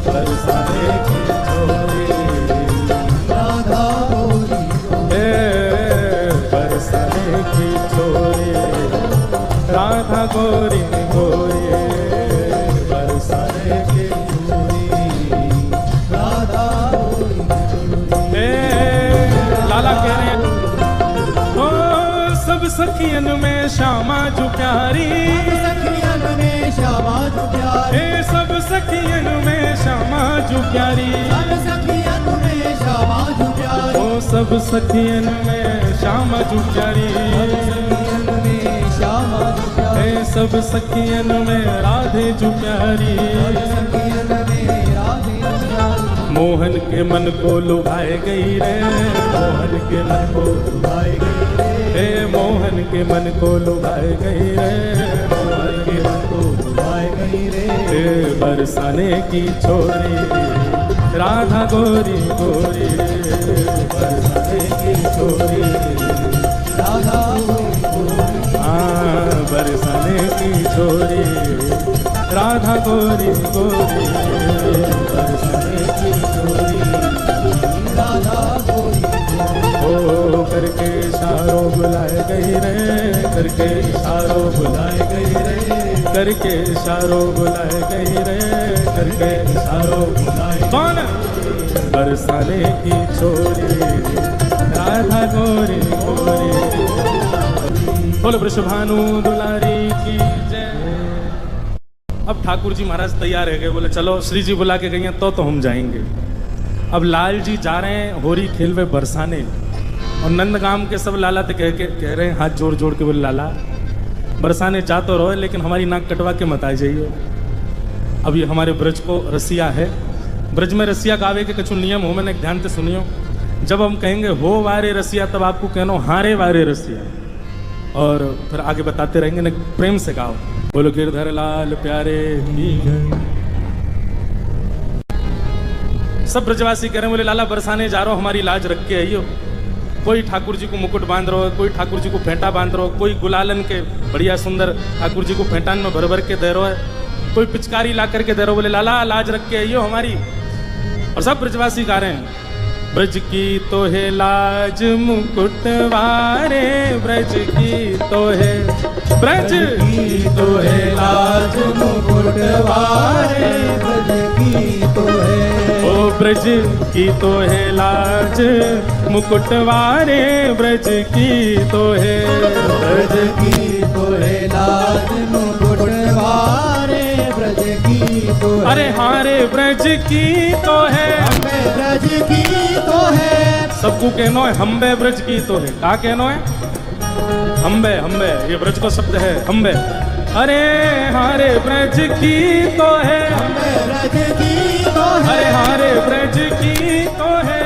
Speaker 1: बरसाने की छोरी राधा गोरी बरसाने की छोरी राधा गोरी गोरी, बरसाने की छोरी राधा गोरी। लाला कह रहे हैं सब सखियन में श्यामा जो प्यारी, सखियन में श्यामा जो प्यारी, सब सखियन में श्यामा जो प्यारी, सब सखियन में श्यामा जो प्यारी, ओ सब सखियन में श्यामा जो प्यारी, सखियन में श्यामा जो प्यारी, सब सखियन में राधे जो प्यारी, सखियन में राधे जो प्यारी। मोहन के मन को लुभाए गई रे, मोहन के मन को लुभाए गई, के मन को लुभाए गई रे, मोहन के मन को लुभाए गई रे, बरसाने की छोरी राधा गोरी गोरी, बरसाने की छोरी राधा गोरी, हाँ बरसाने की छोरी राधा गोरी गोरी, बरसाने की छोरी राधा गोरी, ओ करके इशारों बुलाए गई रे, करके इशारों बुलाए गई रे, करके इशारों बुलाए गई रे, करके इशारों बुलाए, कौन बरसाने की छोरी राधा गोरी गोरी, बोल वृषभानु दुलारी की जय। अब ठाकुर जी महाराज तैयार है गए, बोले चलो श्री जी बुला के गई हैं तो हम जाएंगे। अब लाल जी जा रहे हैं होरी खेलवे बरसाने, और नंदगाम के सब लाला तो कह रहे हैं हाथ जोड़ जोड़ के, बोले लाला बरसाने जा तो रहो लेकिन हमारी नाक कटवा के मत आ जाइए। अब ये हमारे ब्रज को रसिया है, ब्रज में रसिया गावे के कुछ नियम हो, मैंने ध्यान से सुनियो। जब हम कहेंगे हो वारे रसिया तब आपको कहना हारे वारे रसिया, और फिर आगे बताते रहेंगे ना, प्रेम से गाओ। बोलो गिरधर लाल प्यारे की जय। सब ब्रजवासी कह रहे हैं, बोले लाला बरसाने जा रहे हो, हमारी लाज रख के आइयो। कोई ठाकुर जी को मुकुट बांध रहा हो, कोई ठाकुर जी को फेंटा बांध रहा हो, कोई गुलालन के बढ़िया सुंदर ठाकुर जी को फेंटान में भर भर के दे रहा है, कोई पिचकारी ला करके दे रहा हो, बोले लाला लाज रख के आइयो हमारी। और सब ब्रजवासी गा रहे हैं, ब्रज की तो है लाज मुकुट वारे, ब्रज की तो है, ब्रज की तो है लाज मुकुट वारे, ब्रज की तो है, ओ ब्रज की तो है लाज मुकुट वारे, ब्रज की तो है, ब्रज की तो है लाज मुकुट वारे, ब्रज की तो है, अरे हारे ब्रज की तो है, हमें ब्रज की तो है, सबको कहनो है हम्बे ब्रज की तो है, का कहनो है हम्बे, हम्बे ये ब्रज को शब्द है हम्बे, अरे हारे ब्रज की तो है, हम्बे ब्रज की तो है, अरे हारे ब्रज की तो है,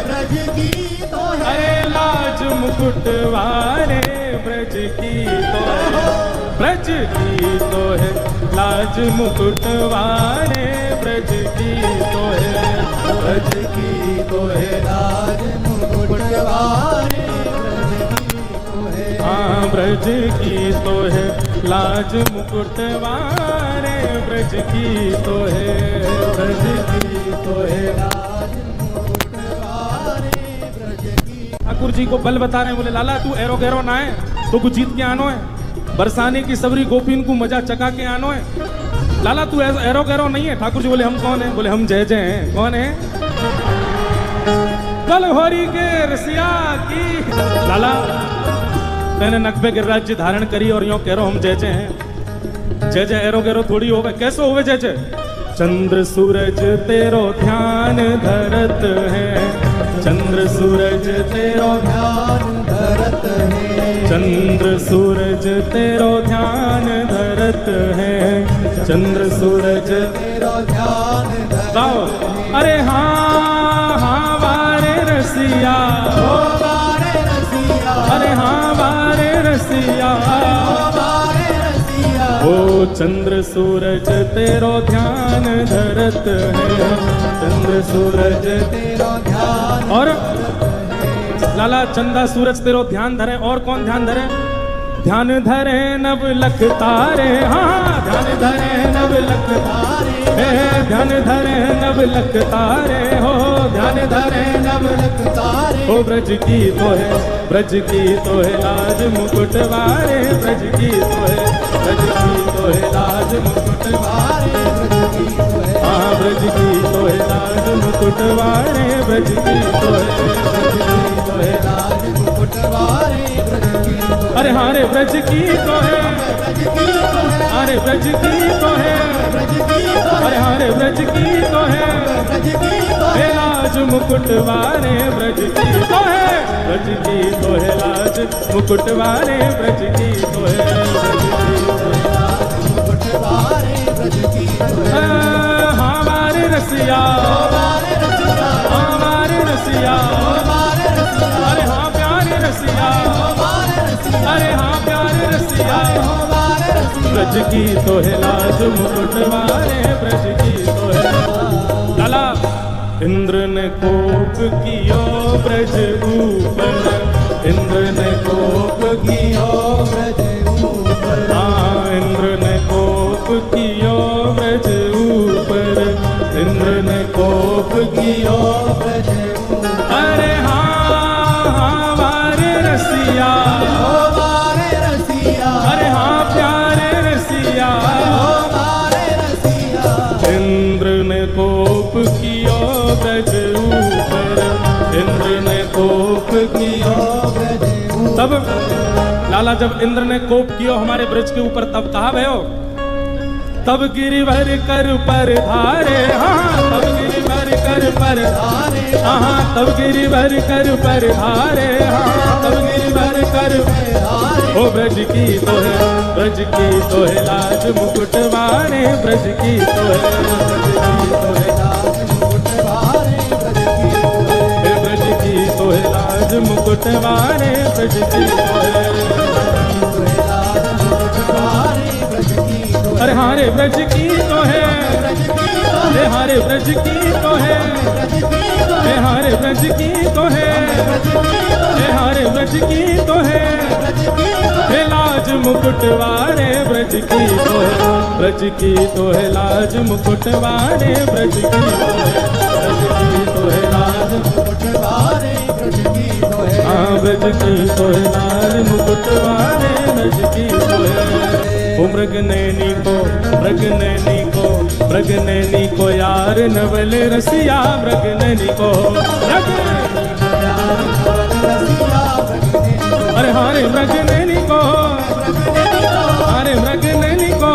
Speaker 1: ब्रज की तो है, अरे लाज मुकुट वारे ब्रज की तो है, ब्रज की तो है लाज मुकुट वारे, ब्रज की तो है, ब्रज की तो है लाज मुकुट वारे, हाँ ब्रज की तो है लाज मुकुट वारे, ब्रज की तो है, ब्रज की तो है लाज मुकुट वारे, ब्रज की। ठाकुर जी को बल बता रहे हैं, बोले लाला तू एरो गैरो ना है, तो कुछ जीत के आनो है, बरसाने की सबरी गोपीन को मजा चका के आनो है। लाला तू एरो गैरो नहीं है। ठाकुर जी बोले हम कौन है? बोले हम जय जय हैं। कौन है? कल होरी के रसिया की। लाला मैंने नक पे गिरिराज जी धारण करी और यूं कह रहा हूं हम जय जय हैं। जय जय एरो गैरो थोड़ी होवे, कैसे होवे जय जय? चंद्र सूरज तेरो ध्यान धरत है, चंद्र सूरज तेरो ध्यान धरत है, चंद्र सूरज तेरो ध्यान धरत है, चंद्र सूरज तेरो ध्यान धरत है। अरे हाँ हाँ वारे रसिया, ओ वारे रसिया, अरे हाँ वारे रसिया, ओ चंद्र सूरज तेरो ध्यान धरत है, चंद्र सूरज तेरो ध्यान। और लाला चंदा सूरज तेरो ध्यान धरे, और कौन ध्यान धरे? ध्यान धरे नव लख तारे, हाँ ध्यान धरे नव लख तारे, ध्यान धरे नव लख तारे, हो ध्यान धरे नव लख तारे। ओ ब्रज की तो है, ब्रज की तो है लाज मुकुट वारे, ब्रज की तो है, ब्रज की तो है लाज मुकुट वारे, ब्रज की तो है, हाँ ब्रज की तो है लाज मुकुट वारे, ब्रज की तो है, ब्रज की तो है लाज मुकुट वारे, ब्रज की तो है। अरे हाँ रे ब्रज की तो है, अरे ब्रज की तो है, अरे हाँ रे ब्रज की तो है, हे लाज मुकुट वारे ब्रज की तो है, ब्रज की तो है लाज मुकुट वारे, ब्रज की तो है, मुकुट वारे ब्रज की तो है। हाँ वारे रसिया, हाँ वारे रसिया, अरे हाँ प्यारे रसिया, अरे हाँ प्यारे रसिया ब्रज की तो है लाज मुकुट वारे ब्रज की तो है लाला। इंद्र ने कोप कियो ब्रज ऊपर, इंद्र ने कोप कियो ब्रज ऊपर, हाँ इंद्र ने कोप कियो ब्रज ऊपर, इंद्र ने कोप कियो ब्रज ऊपर। अरे हाँ वारे रसिया, वारे रसिया, अरे हाँ प्यारे रसिया, वारे रसिया। इंद्र ने कोप कियो ब्रज ऊपर, इंद्र ने कोप कियो ब्रज ऊपर। तब लाला जब इंद्र ने कोप कियो हमारे ब्रज के ऊपर तब कहा भयो, तब गिरिवर कर पर धारे, हाँ तब गिरिवर कर पर धारे, हाँ तब गिरिवर कर पर धारे, हाँ तब गिरिवर कर पर धारे। ओ ब्रज की तो है, ब्रज की तो है लाज मुकुट वारे, ब्रज की तो है, ब्रज की तो है लाज मुकुट वारे, ब्रज की तो है। अरे हारे ब्रज की तो है, अरे हारे ब्रज की तो है, अरे हारे ब्रज की तो है, अरे हारे ब्रज की तो है। हे लाज मुकुट वारे ब्रज की तो है, ब्रज की तो है लाज मुकुट वारे ब्रज की तो है, ब्रज की तो है लाज मुकुट वारे ब्रज की तो है, हाँ ब्रज की तो है लाज मुकुट वारे ब्रज की तो है। ओ मृग नैनी को, मृग नैनी को, मृग नैनी को यार नवल रसिया, मृग नैनी को, अरे हारे मृग नैनी को, अरे मृग नैनी को,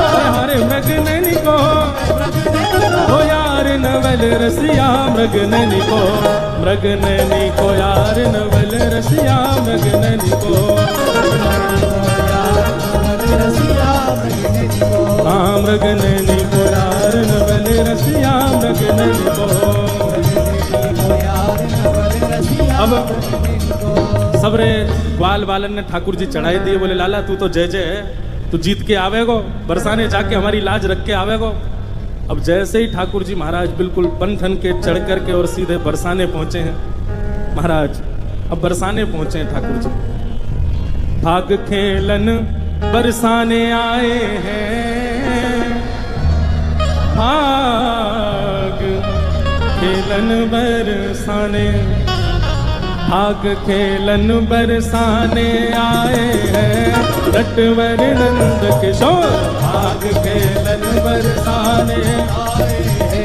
Speaker 1: अरे हारे मृग नैनी को, ओ यार नवल रसिया मृग नैनी को, मृग नैनी को यार नवल रसिया मृग नैनी को, हाँ मृग नैनी को यार नवल रसिया मृग नैनी को। अब सबरे ग्वाल वालन ने ठाकुर जी चढ़ाई दिए, बोले लाला तू तो जय जय है, तू जीत के आवेगो, बरसाने जाके हमारी लाज रख के आवेगो। अब जैसे ही ठाकुर जी महाराज बिल्कुल पंथन के चढ़ करके और सीधे बरसाने पहुंचे हैं महाराज, अब बरसाने पहुंचे हैं ठाकुर जी। भाग खेलन बरसाने आए हैं, भाग खेलन बरसाने, भाग खेलन बरसाने आए हैं, नटवर नंद किशोर भाग खेलन बरसाने आए हैं,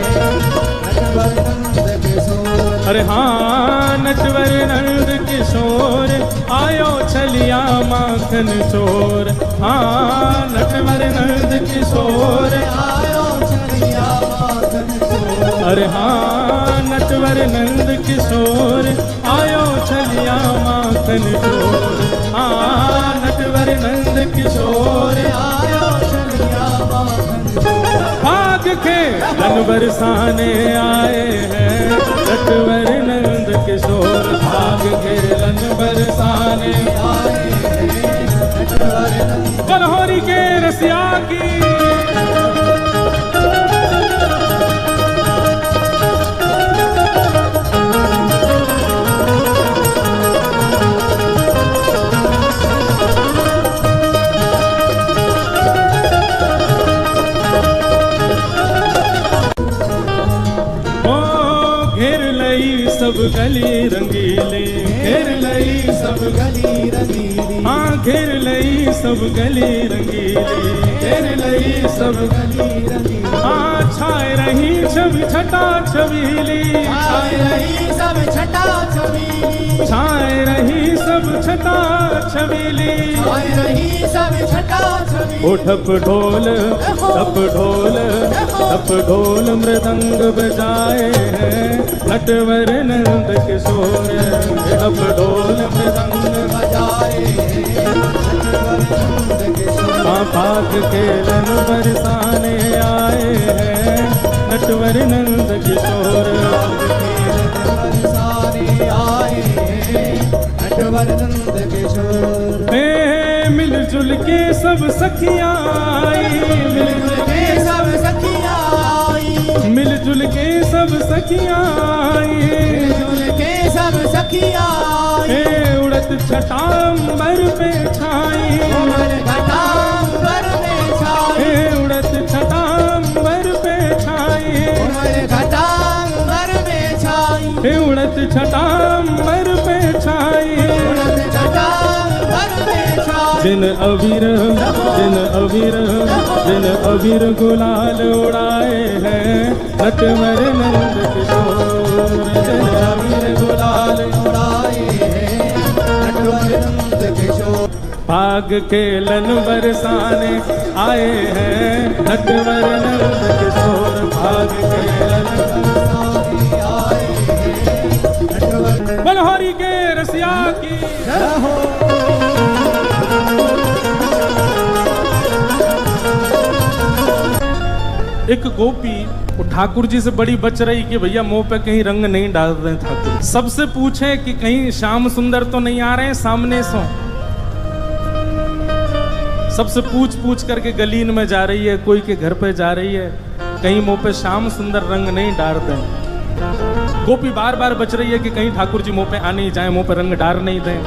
Speaker 1: नटवर नंद किशोर। अरे हाँ नटवर नंद किशोर आयो छलिया माखन चोर, हाँ नटवर नंद किशोर आयो छलिया माखन चोर। अरे हाँ नटवर नंद किशोर आयो छलिया माखन चोर, हाँ नटवर नंद किशोर आयो छलिया माखन चोर। भाग खेलन बरसाने आए हैं, नटवर नंद किशोर भाग खेलन बरसाने आए हैं, नटवर नंद। बनहोरी के रसिया की सब गली रंगीली, घेर लई सब गली रंगीली, हाँ घेर लई सब गली रंगीली, घेर लई सब गली रंगीली, हाँ छाए रही छवि छटा छबीली, छाए रही सब छटा छबीली, छाए रही सब छटा छबीली, छाए रही सब छटा छबीली। ओ ठप ढोल ठप ढोल ठप ढोल मृदंग बजाए हैं, नटवर नंद किशोर ठप ढोल मृदंग बजाए हैं, नटवर नंद किशोर। भाग खेलन बरसाने आए हैं, नटवर नंद किशोर बरसाने आए हैं,
Speaker 2: नटवर नंद किशोर।
Speaker 1: मिलजुल के सब सखियाँ आई,
Speaker 2: मिलजुल के सब सखियाँ आई,
Speaker 1: मिलजुल के सब सखियाँ आई,
Speaker 2: मिलजुल के सब सखियाँ आई।
Speaker 1: उड़त छटांबर पे छाई,
Speaker 2: उड़त छटांबर पे छाई,
Speaker 1: उड़त छटांबर पे छाई,
Speaker 2: उड़त छटांबर पे छाई,
Speaker 1: उड़त छटांबर पे छाई।
Speaker 2: उड़त छटांबर पे छाई।
Speaker 1: दिन अबीर, दिन अबीर, दिन अबीर गुलाल उड़ाए हैं नटवर नंद किशोर। दिन अबीर गुलाल
Speaker 2: उड़ाए हैं नटवर नंद किशोर।
Speaker 1: पाग खेलन बरसाने आए हैं नटवर नंद किशोर। पाग खेलन
Speaker 2: बरसाने आए हैं नटवर।
Speaker 1: बलहरी के रसिया की
Speaker 2: जय हो।
Speaker 1: एक गोपी वो ठाकुर जी से बड़ी बच रही कि भैया मुंह पे कहीं रंग नहीं डाल रहे ठाकुर। सबसे पूछे कि कहीं श्याम सुंदर तो नहीं आ रहे हैं सामने से। सबसे पूछ पूछ करके गलीन में जा रही है, कोई के घर पे जा रही है, कहीं मुंह पे श्याम सुंदर रंग नहीं डाल दें। गोपी बार बार बच रही है कि कहीं ठाकुर जी मुंह पे आ नहीं जाए, मुंह पे रंग डाल नहीं दें।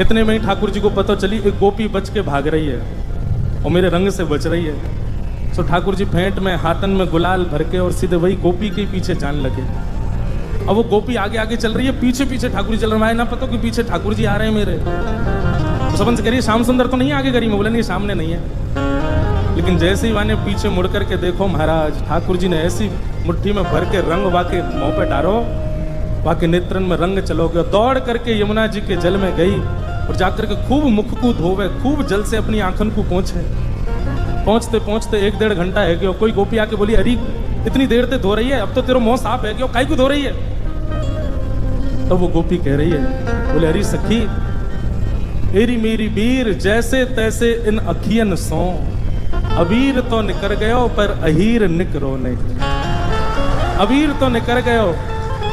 Speaker 1: इतने में ही ठाकुर जी को पता चली एक गोपी बच के भाग रही है और मेरे रंग से बच रही है। तो ठाकुर जी फेंट में हाथन में गुलाल भर के और सीधे वही गोपी के पीछे जान लगे। अब वो गोपी आगे आगे चल रही है, पीछे पीछे ठाकुर जी चल रहे हैं। ना पता कि पीछे ठाकुर जी आ रहे हैं मेरे। तो सबन से कह रही है श्याम सुंदर तो नहीं आगे करी। मैं बोला नहीं, सामने नहीं है। लेकिन जैसे ही वाने पीछे मुड़ करके देखो महाराज, ठाकुर जी ने ऐसी मुट्ठी में भर के रंग वाके मुंह पे डारो, वाके नेत्रन में रंग चलोगे। दौड़ करके यमुना जी के जल में गई और जाकर के खूब मुख को धोवे, खूब जल से अपनी आंखन को पोंछे। पहुंचते पहुंचते 1-1.5 घंटा है कि कोई गोपी आके बोली अरे इतनी देर से धो रही है, अब तो तेरा मुंह साफ है कि काई को धो रही है। तो वो गोपी कह रही है, बोले अरे सखी एरी मेरी वीर जैसे तैसे इन अखियन सो, अबीर तो निकर गयो पर अहीर निकरो नहीं। अबीर तो निकर गयो,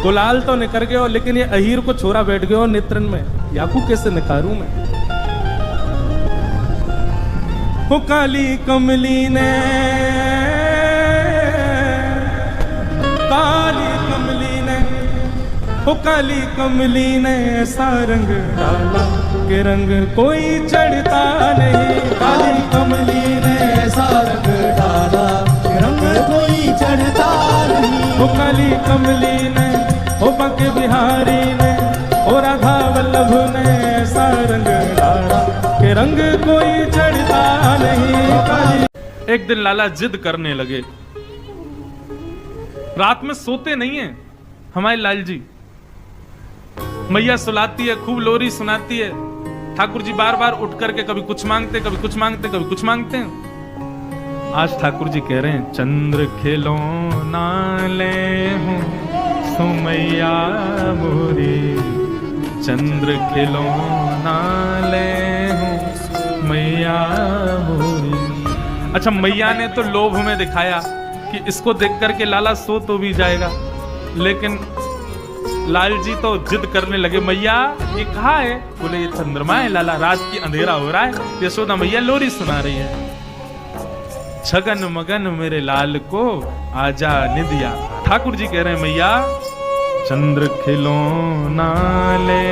Speaker 1: गुलाल तो निकर गयो, लेकिन ये अहीर को छोरा बैठ गयो नेत्रन में। याकू कैसे निकारूं मैं। वो काली कमली ने, काली कमली ने, वो काली कमली ने ऐसा रंग डाला कि रंग कोई चढ़ता नहीं।
Speaker 2: काली कमली ने ऐसा रंग डाला कि रंग कोई चढ़ता नहीं।
Speaker 1: वो काली कमली ने, वो बांके बिहारी ने, वो राधा वल्लभ ने ऐसा रंग डाला कि रंग कोई चढ़ता नहीं। एक दिन लाला जिद करने लगे। रात में सोते नहीं है हमारे लाल जी। मैया सुलाती है, खूब लोरी सुनाती है। ठाकुर जी बार बार उठ करके कभी कुछ मांगते, कभी कुछ मांगते, कभी कुछ मांगते हैं। आज ठाकुर जी कह रहे हैं चंद्र खिलौना ले हूं सुमैया मोरी, चंद्र खिलौना ले हूं मैया मोरी। अच्छा, मैया ने तो लोभ में दिखाया कि इसको देख करके लाला सो तो भी जाएगा, लेकिन लाल जी तो जिद करने लगे, मैया ये कहा है? बोले ये चंद्रमा है लाला, रात की अंधेरा हो रहा है। यशोदा मैया लोरी सुना रही है, छगन मगन मेरे लाल को आजा निदिया। ठाकुर जी कह रहे हैं मैया चंद्र खिलौना ले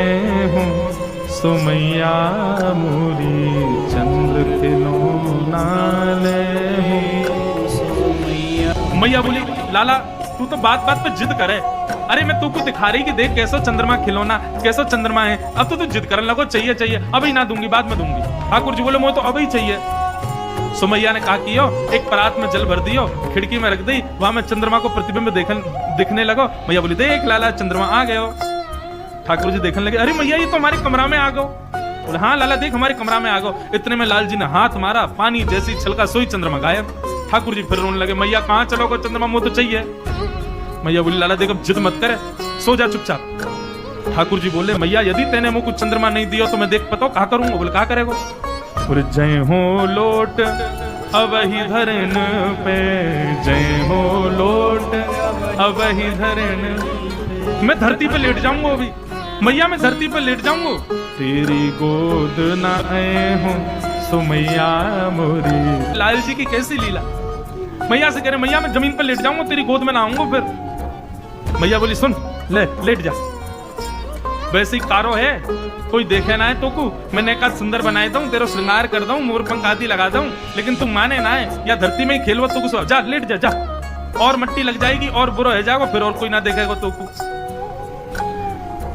Speaker 1: हूं सुमैया मोरी, चंद्र खिलौना ले हूं। मैया बोली लाला तू तो बात बात पे जिद करे। अरे मैं तू को दिखा रही कि देख कैसा चंद्रमा खिलौना, कैसा चंद्रमा है। अब तो तू जिद करने लगो, चाहिए चाहिए, अभी ना दूंगी, बाद में दूंगी। ठाकुर जी बोले मुझे तो अभी चाहिए। सुमैया ने कहा कि एक परात में जल भर दियो, खिड़की में रख दी, वहां में चंद्रमा को प्रतिबिंब दिखने लगो। मैया बोली देख लाला चंद्रमा आ गयो। ठाकुर जी देखने लगे, अरे मैया ये तो हमारे कमरा में आ गो। बोले हाँ लाला देख हमारे कमरा में आ गो। इतने में लाल जी ने हाथ मारा, पानी जैसी छलका सोई चंद्रमा गायब। ठाकुर जी फिर रोने लगे, मैया कहाँ चलोगे, चंद्रमा मुझे तो चाहिए। मैया बोली लाला देख अब जिद मत करे, सो जा चुपचाप। ठाकुर जी बोले मैया यदि तेने मुझको चंद्रमा नहीं दियो तो मैं देख पता कहा करूंगा। बोले कहा करेगा? बोले जय हो लोट अब ही धरन पे, जय हो लोट अब ही धरन। मैं धरती पे लेट जाऊंगा अभी। मैया मैं धरती पर लेट जाऊंगा, तेरी गोद न आए हूं सो मैया मोरी। लाल जी की कैसी लीला, मैया से कह रहे मैया मैं जमीन पर लेट जाऊंगा, तेरी गोद में ना आऊंगा। फिर मैया बोली सुन ले लेट जा, वैसे ही कारो है कोई देखे ना है तो को मैंने कहा सुंदर बनाए दूं, तेरा श्रृंगार कर दूं, मोर पंख आदि लगा दूं, लेकिन तुम माने ना है या धरती में ही खेलवा तो कुछ जा लेट जा, और मट्टी लग जाएगी और बुरा हो जाएगा, फिर और कोई ना देखेगा तो को।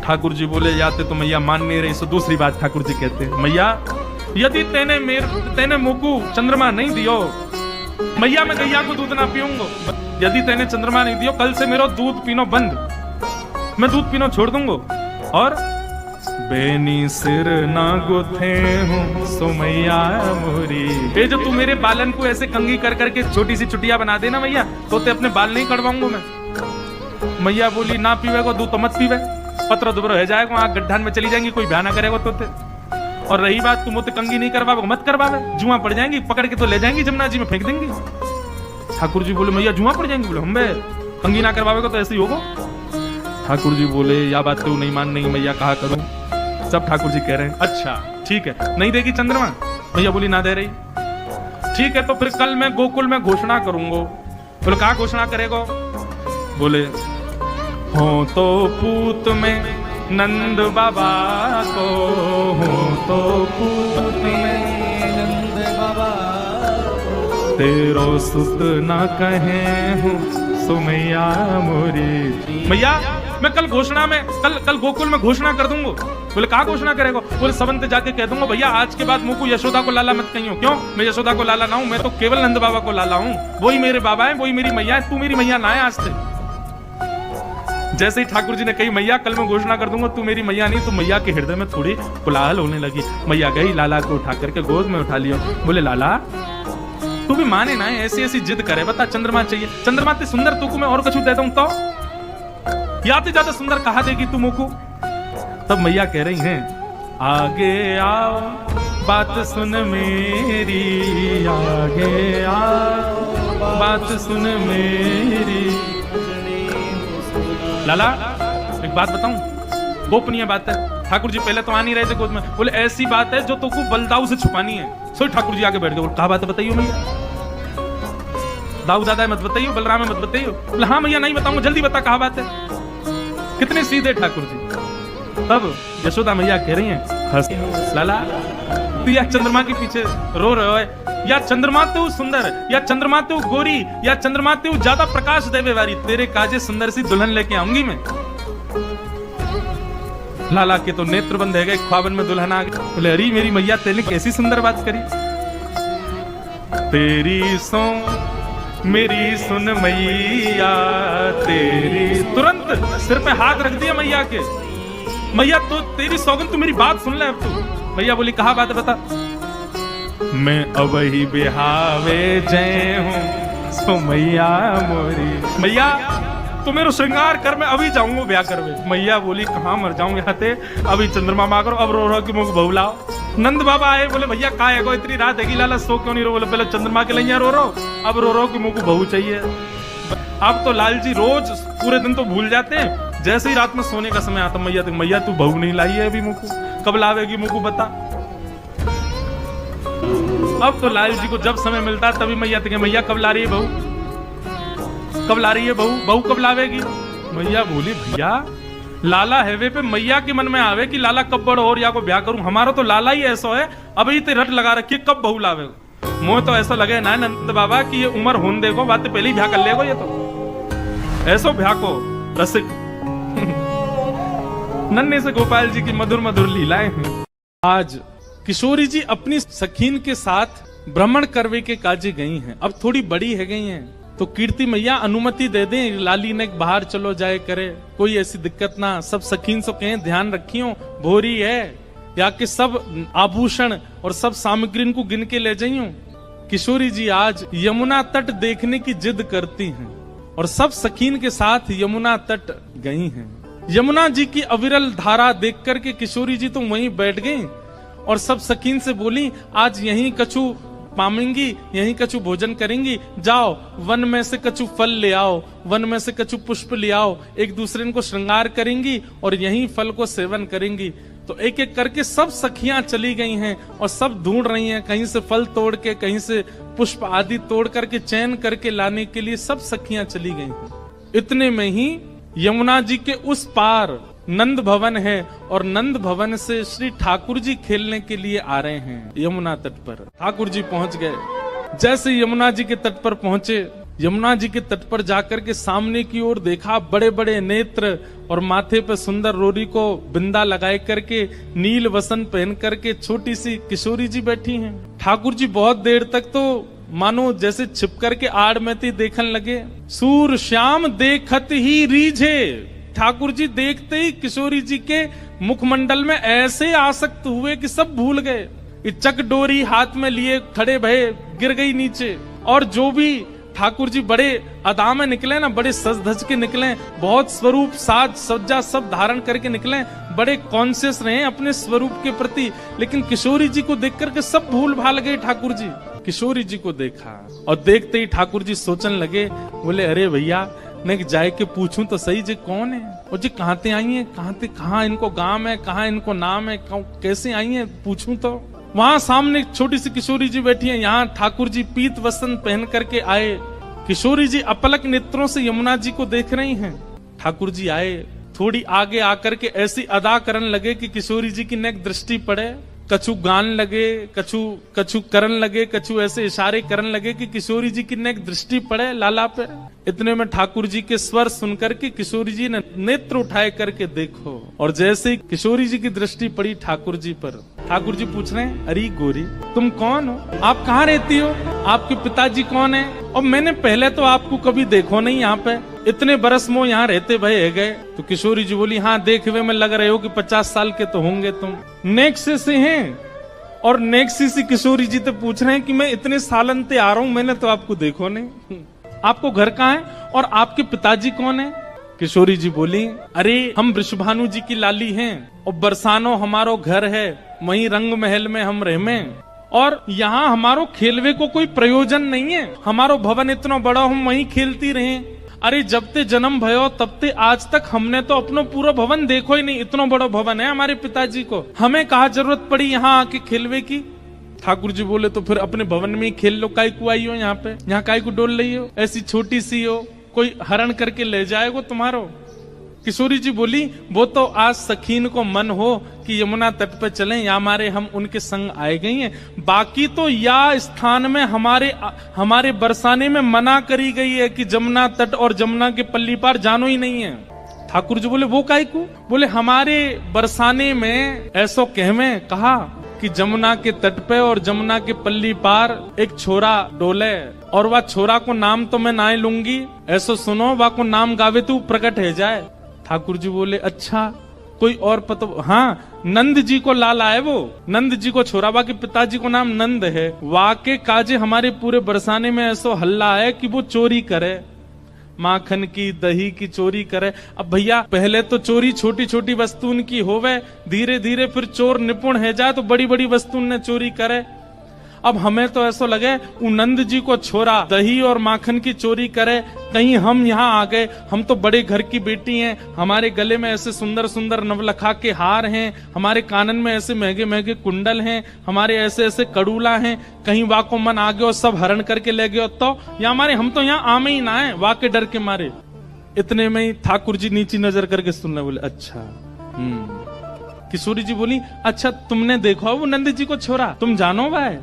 Speaker 1: ठाकुर जी बोले जाते तो मैया मान नहीं रही। सो दूसरी बात ठाकुर जी कहते हैं मैया यदि तेने मुकु चंद्रमा नहीं दियो, मैया मैं गैया को दूध ना पीऊंगा, यदि तेने चंद्रमा नहीं दियो कल से मेरा दूध पीनो बंद, मैं दूध पीनो छोड़ दूंगा। और बेनी सिर ना गुथे हूँ सो मैया मोरी, ये जो तू मेरे बालन को ऐसे कंगी कर करके छोटी सी चुटिया बना देना मैया, तो ते अपने बाल नहीं कटवाऊंगा मैं। मैया बोली ना पीवेगा दूध तो मत पीवे, पत्र दुबर हो जाएगा, वहां गड्ढान में चली जाएंगी, कोई भ्या ना करेगा तो ते। और रही बात तुम तो कंगी नहीं करवाओ मत करवावे, जुआ पड़ जाएंगी, पकड़ के तो ले जाएंगी जमुना जी में फेंक देंगी। ठाकुर जी बोले मैया जुआ पड़ जाएंगी, बोले हम कंगी ना करवावेगा तो ऐसे ही होगा। ठाकुर जी बोले या बात तो नहीं मान नहीं मैया कहा करूं। सब ठाकुर जी कह रहे हैं अच्छा ठीक है, नहीं देगी चंद्रमा, मैया बोली ना दे रही, ठीक है तो फिर कल मैं गोकुल में घोषणा करूंगा। बोले कहा घोषणा करेगा, बोले हो तो पूत में नंद बाबा को, हो तो पूत में नंद बाबा तेरो सुत ना कहे हूँ सो मैया मोरी। मैया मैं कल घोषणा में कल गोकुल में घोषणा कर दूंगा। बोले कहा घोषणा करेगा, बोले सबंत जाके कह दूंगा भैया आज के बाद मुझको यशोदा को लाला मत कहियो। क्यों, मैं यशोदा को लाला ना हूं, मैं तो केवल नंद बाबा को लाला हूं, वही मेरे बाबा है, वही मेरी मैया है, तू मेरी मैया ना है आज से। जैसे ही ठाकुर जी ने कही मैया कल मैं घोषणा कर दूंगा तू मेरी मैया नहीं, तो मैया के हृदय में थोड़ी कोलाहल होने लगी। मैया गई लाला को उठा करके गोद में उठा लिया। बोले लाला तू भी माने ना, ऐसी ऐसी जिद करे, बता चंद्रमा चाहिए, चंद्रमा ते सुंदर तू को मैं और कुछ दे दूं तो याते ज्यादा सुंदर कहा देगी तू मुझको। तब मैया कह रही हैं आगे आओ बात सुन मेरी, आगे आओ बात सुन मेरी। लाला एक बात बताऊं, गोपनीय बात है। ठाकुर जी पहले तो आ नहीं रहे थे गोद में, बोले ऐसी बात है जो तो को बलदाऊ से छुपानी है। सो ठाकुर जी आगे बैठ गए, कहा बात है बताइए मैया, दाऊ दादा मत बताइए, बलराम मत बताइए। बोले हाँ मैया नहीं बताऊंगा, जल्दी बता कहा बात है। कितने सीधे ठाकुर जी। तब यशोदा मैया कह रही हैं लाला तू या चंद्रमा के पीछे रो रहे हो, या चंद्रमा तो सुंदर, या चंद्रमा तो गोरी, या चंद्रमा तो ज्यादा प्रकाश देवे वाली, तेरे काजे सुंदर सी दुल्हन लेके आऊंगी मैं। लाला के तो नेत्र बंद है गए, ख्वाबन में दुल्हन आ गई। बोले अरे मेरी मैया तेने कैसी सुंदर बात करी, तेरी सो मेरी सुन मैया तेरी। तुरंत सिर पे हाथ रख दिया मैया के, मैया तो तेरी सौगन तू मेरी बात सुन ले अब तू। मैया बोली कहा बात है बता। मैं अब ही बिहावे जय हूँ सो मैया मोरी। मैया तो मेरा श्रृंगार कर, मैं अभी जाऊंगा ब्याह करवे। मैया बोली कहाँ मर जाऊं यहाँ थे, अभी चंद्रमा माँ करो, अब रो रो कि मुझे बहू लाओ। नंद बाबा आए, बोले भैया कहा है इतनी रात है लाला सो क्यों नहीं रो। बोले पहले चंद्रमा के लिए रो रो, अब रो रो कि मुझको बहू चाहिए। अब तो लाल जी रोज पूरे दिन तो भूल जाते हैं, जैसे ही रात में सोने का समय आता मैया तो मैया तू बहू नहीं लाई है अभी मुझको, कब लावेगी मुझको बता। अब तो लाल जी को जब समय मिलता है तभी मैया तो मैया कब ला रही है बहू, कब ला रही है बहू, बहू कब लावेगी। मैया बोली भैया लाला है वे पे मैया के मन में आवे कि लाला कब बड़ो और या को ब्याह करूं, हमारा तो लाला ही ऐसा है अभी ते रट लगा रखी कब बहू लावेगा। मुझे तो ऐसा लगे ना नंद बाबा कि ये उम्र होने देखो बात पहले ही ब्याह कर लेगो, ये तो ऐसो ब्याह को रसिक। नन्हे से गोपाल जी की मधुर मधुर लीलाएं हैं। आज किशोरी जी अपनी सखीन के साथ भ्रमण करवे के काजे गई हैं, अब थोड़ी बड़ी है गई हैं, तो कीर्ति मैया अनुमति दे दें लाली ने बाहर चलो जाए करे, कोई ऐसी दिक्कत ना। सब सखीन से कहें ध्यान रखियो भोरी है, या कि सब आभूषण और सब सामग्री को गिन के ले जाइयो। किशोरी जी आज यमुना तट देखने की जिद करती हैं और सब सखीन के साथ यमुना तट गई हैं। यमुना जी की अविरल धारा देख करके किशोरी जी तो वहीं बैठ गई और सब सखीन से बोली आज यहीं कछु पामेंगी, यहीं कछु भोजन करेंगी, जाओ वन में से कछु फल ले आओ, वन में से कछु पुष्प ले आओ, एक दूसरे को श्रृंगार करेंगी और यहीं फल को सेवन करेंगी। तो एक एक करके सब सखियां चली गई हैं और सब ढूंढ रही हैं, कहीं से फल तोड़ के, कहीं से पुष्प आदि तोड़ करके चयन करके लाने के लिए सब सखियां चली गई हैं। इतने में ही यमुना जी के उस पार नंद भवन है और नंद भवन से श्री ठाकुर जी खेलने के लिए आ रहे हैं यमुना तट पर। ठाकुर जी पहुंच गए। जैसे यमुना जी के तट पर पहुंचे, यमुना जी के तट पर जाकर के सामने की ओर देखा, बड़े बड़े नेत्र और माथे पर सुंदर रोरी को बिंदा लगाए करके, नील वसन पहन करके छोटी सी किशोरी जी बैठी हैं। ठाकुर जी बहुत देर तक तो मानो जैसे छिप करके आड़ में थी देखने लगे। सूर श्याम देखत ही रीझे, ठाकुर जी देखते ही किशोरी जी के मुखमंडल में ऐसे आसक्त हुए कि सब भूल गए। चक डोरी हाथ में लिए खड़े भये, गिर गई नीचे। और जो भी ठाकुर जी बड़े अदा में निकले ना, बड़े सज धज के निकले, बहुत स्वरूप साज सज्जा सब धारण करके निकले, बड़े कॉन्शियस रहे अपने स्वरूप के प्रति। लेकिन किशोरी जी को देख करके सब भूल भाल गए। ठाकुर जी किशोरी जी को देखा और देखते ही ठाकुर जी सोचने लगे, बोले अरे भैया मैं जाए के पूछूं तो सही जी कौन है, और जी कहाँ ते आई है, कहाँ इनको गांव है, कहाँ इनको नाम है, कैसे आई है, पूछूं तो। वहां सामने एक छोटी सी किशोरी जी बैठी है। यहाँ ठाकुर जी पीत वस्त्र पहन करके आए। किशोरी जी अपलक नेत्रों से यमुना जी को देख रही हैं। ठाकुर जी आए, थोड़ी आगे आकर के ऐसी अदा करने लगे कि किशोरी जी की नेक दृष्टि पड़े। कछु गान लगे, कछु करन लगे, कछु ऐसे इशारे करने लगे कि किशोरी जी की नेक दृष्टि पड़े लाला पे। इतने में ठाकुर जी के स्वर सुनकर के किशोरी जी ने नेत्र उठाए करके देखो, और जैसे ही किशोरी जी की दृष्टि पड़ी ठाकुर जी पर, ठाकुर जी पूछ रहे हैं, अरे गोरी तुम कौन हो, आप कहाँ रहती हो, आपके पिताजी कौन है, और मैंने पहले तो आपको कभी देखो नहीं यहाँ पे, इतने बरस मो यहाँ रहते भय गए। तो किशोरी जी बोली, हाँ देखे हुए में लग रहे हो कि 50 साल के तो होंगे तुम। नेक्स्ट से हैं, और नेक्स्ट से किशोरी जी तो पूछ रहे हैं कि मैं इतने सालन ते आ रहा हूँ, मैंने तो आपको देखो नहीं, आपको घर कहाँ है और आपके पिताजी कौन है। किशोरी जी बोली, अरे हम वृषभानु जी की लाली हैं और बरसानो हमारो घर है, वहीं रंग महल में हम रहमे, और यहाँ हमारो खेलवे को कोई प्रयोजन नहीं है, हमारो भवन इतना बड़ा हम वहीं खेलती रहे। अरे जब ते जन्म भयो तब ते आज तक हमने तो अपनो पूरा भवन देखो ही नहीं, इतना बड़ा भवन है हमारे पिताजी को, हमें कहा जरूरत पड़ी यहाँ आके खेलवे की। ठाकुर जी बोले, तो फिर अपने भवन में ही खेल लो, काय को आई हो यहाँ पे, यहाँ काय को डोल रही हो, ऐसी छोटी सी हो, कोई हरण करके ले जाएगा तुम्हारो। किशोरी जी बोली, वो तो आज सखीन को मन हो कि यमुना तट पे चलें, या हमारे हम उनके संग आए गई हैं, बाकी तो या स्थान में हमारे बरसाने में मना करी गई है कि जमुना तट और जमुना के पल्ली पार जानो ही नहीं है। ठाकुर जी बोले, वो काय को, बोले हमारे बरसाने में ऐसो कहवे कहा कि जमुना के तट पे और जमुना के पल्ली पार एक छोरा डोले, और वह छोरा को नाम तो मैं ना लूंगी, ऐसो सुनो वह को नाम गावे तू प्रकट है जाए। ठाकुर जी बोले, अच्छा कोई और पता, हाँ नंद जी को लाला है, वो नंद जी को छोरा, बा के पिताजी को नाम नंद है, वाके काजे हमारे पूरे बरसाने में ऐसो हल्ला है कि वो चोरी करे, माखन की दही की चोरी करे। अब भैया पहले तो चोरी छोटी छोटी वस्तुन की होवे, धीरे धीरे फिर चोर निपुण है जाए तो बड़ी बड़ी वस्तुन ने चोरी करे। अब हमें तो ऐसा लगे नंद जी को छोरा दही और माखन की चोरी करे, कहीं हम यहाँ आ गए, हम तो बड़े घर की बेटी हैं, हमारे गले में ऐसे सुंदर सुंदर नवलखा के हार हैं, हमारे कानन में ऐसे महंगे महंगे कुंडल हैं, हमारे ऐसे ऐसे कड़ूला हैं, कहीं वाह को मन आ गया और सब हरण करके ले गए तो या हमारे, हम तो यहाँ आमे ही ना है वाह के डर के मारे। इतने में ही ठाकुर जी नीची नजर करके सुनने बोले, अच्छा। किशोरी जी बोली, अच्छा तुमने देखो वो नंद जी को छोरा, तुम जानो भाई।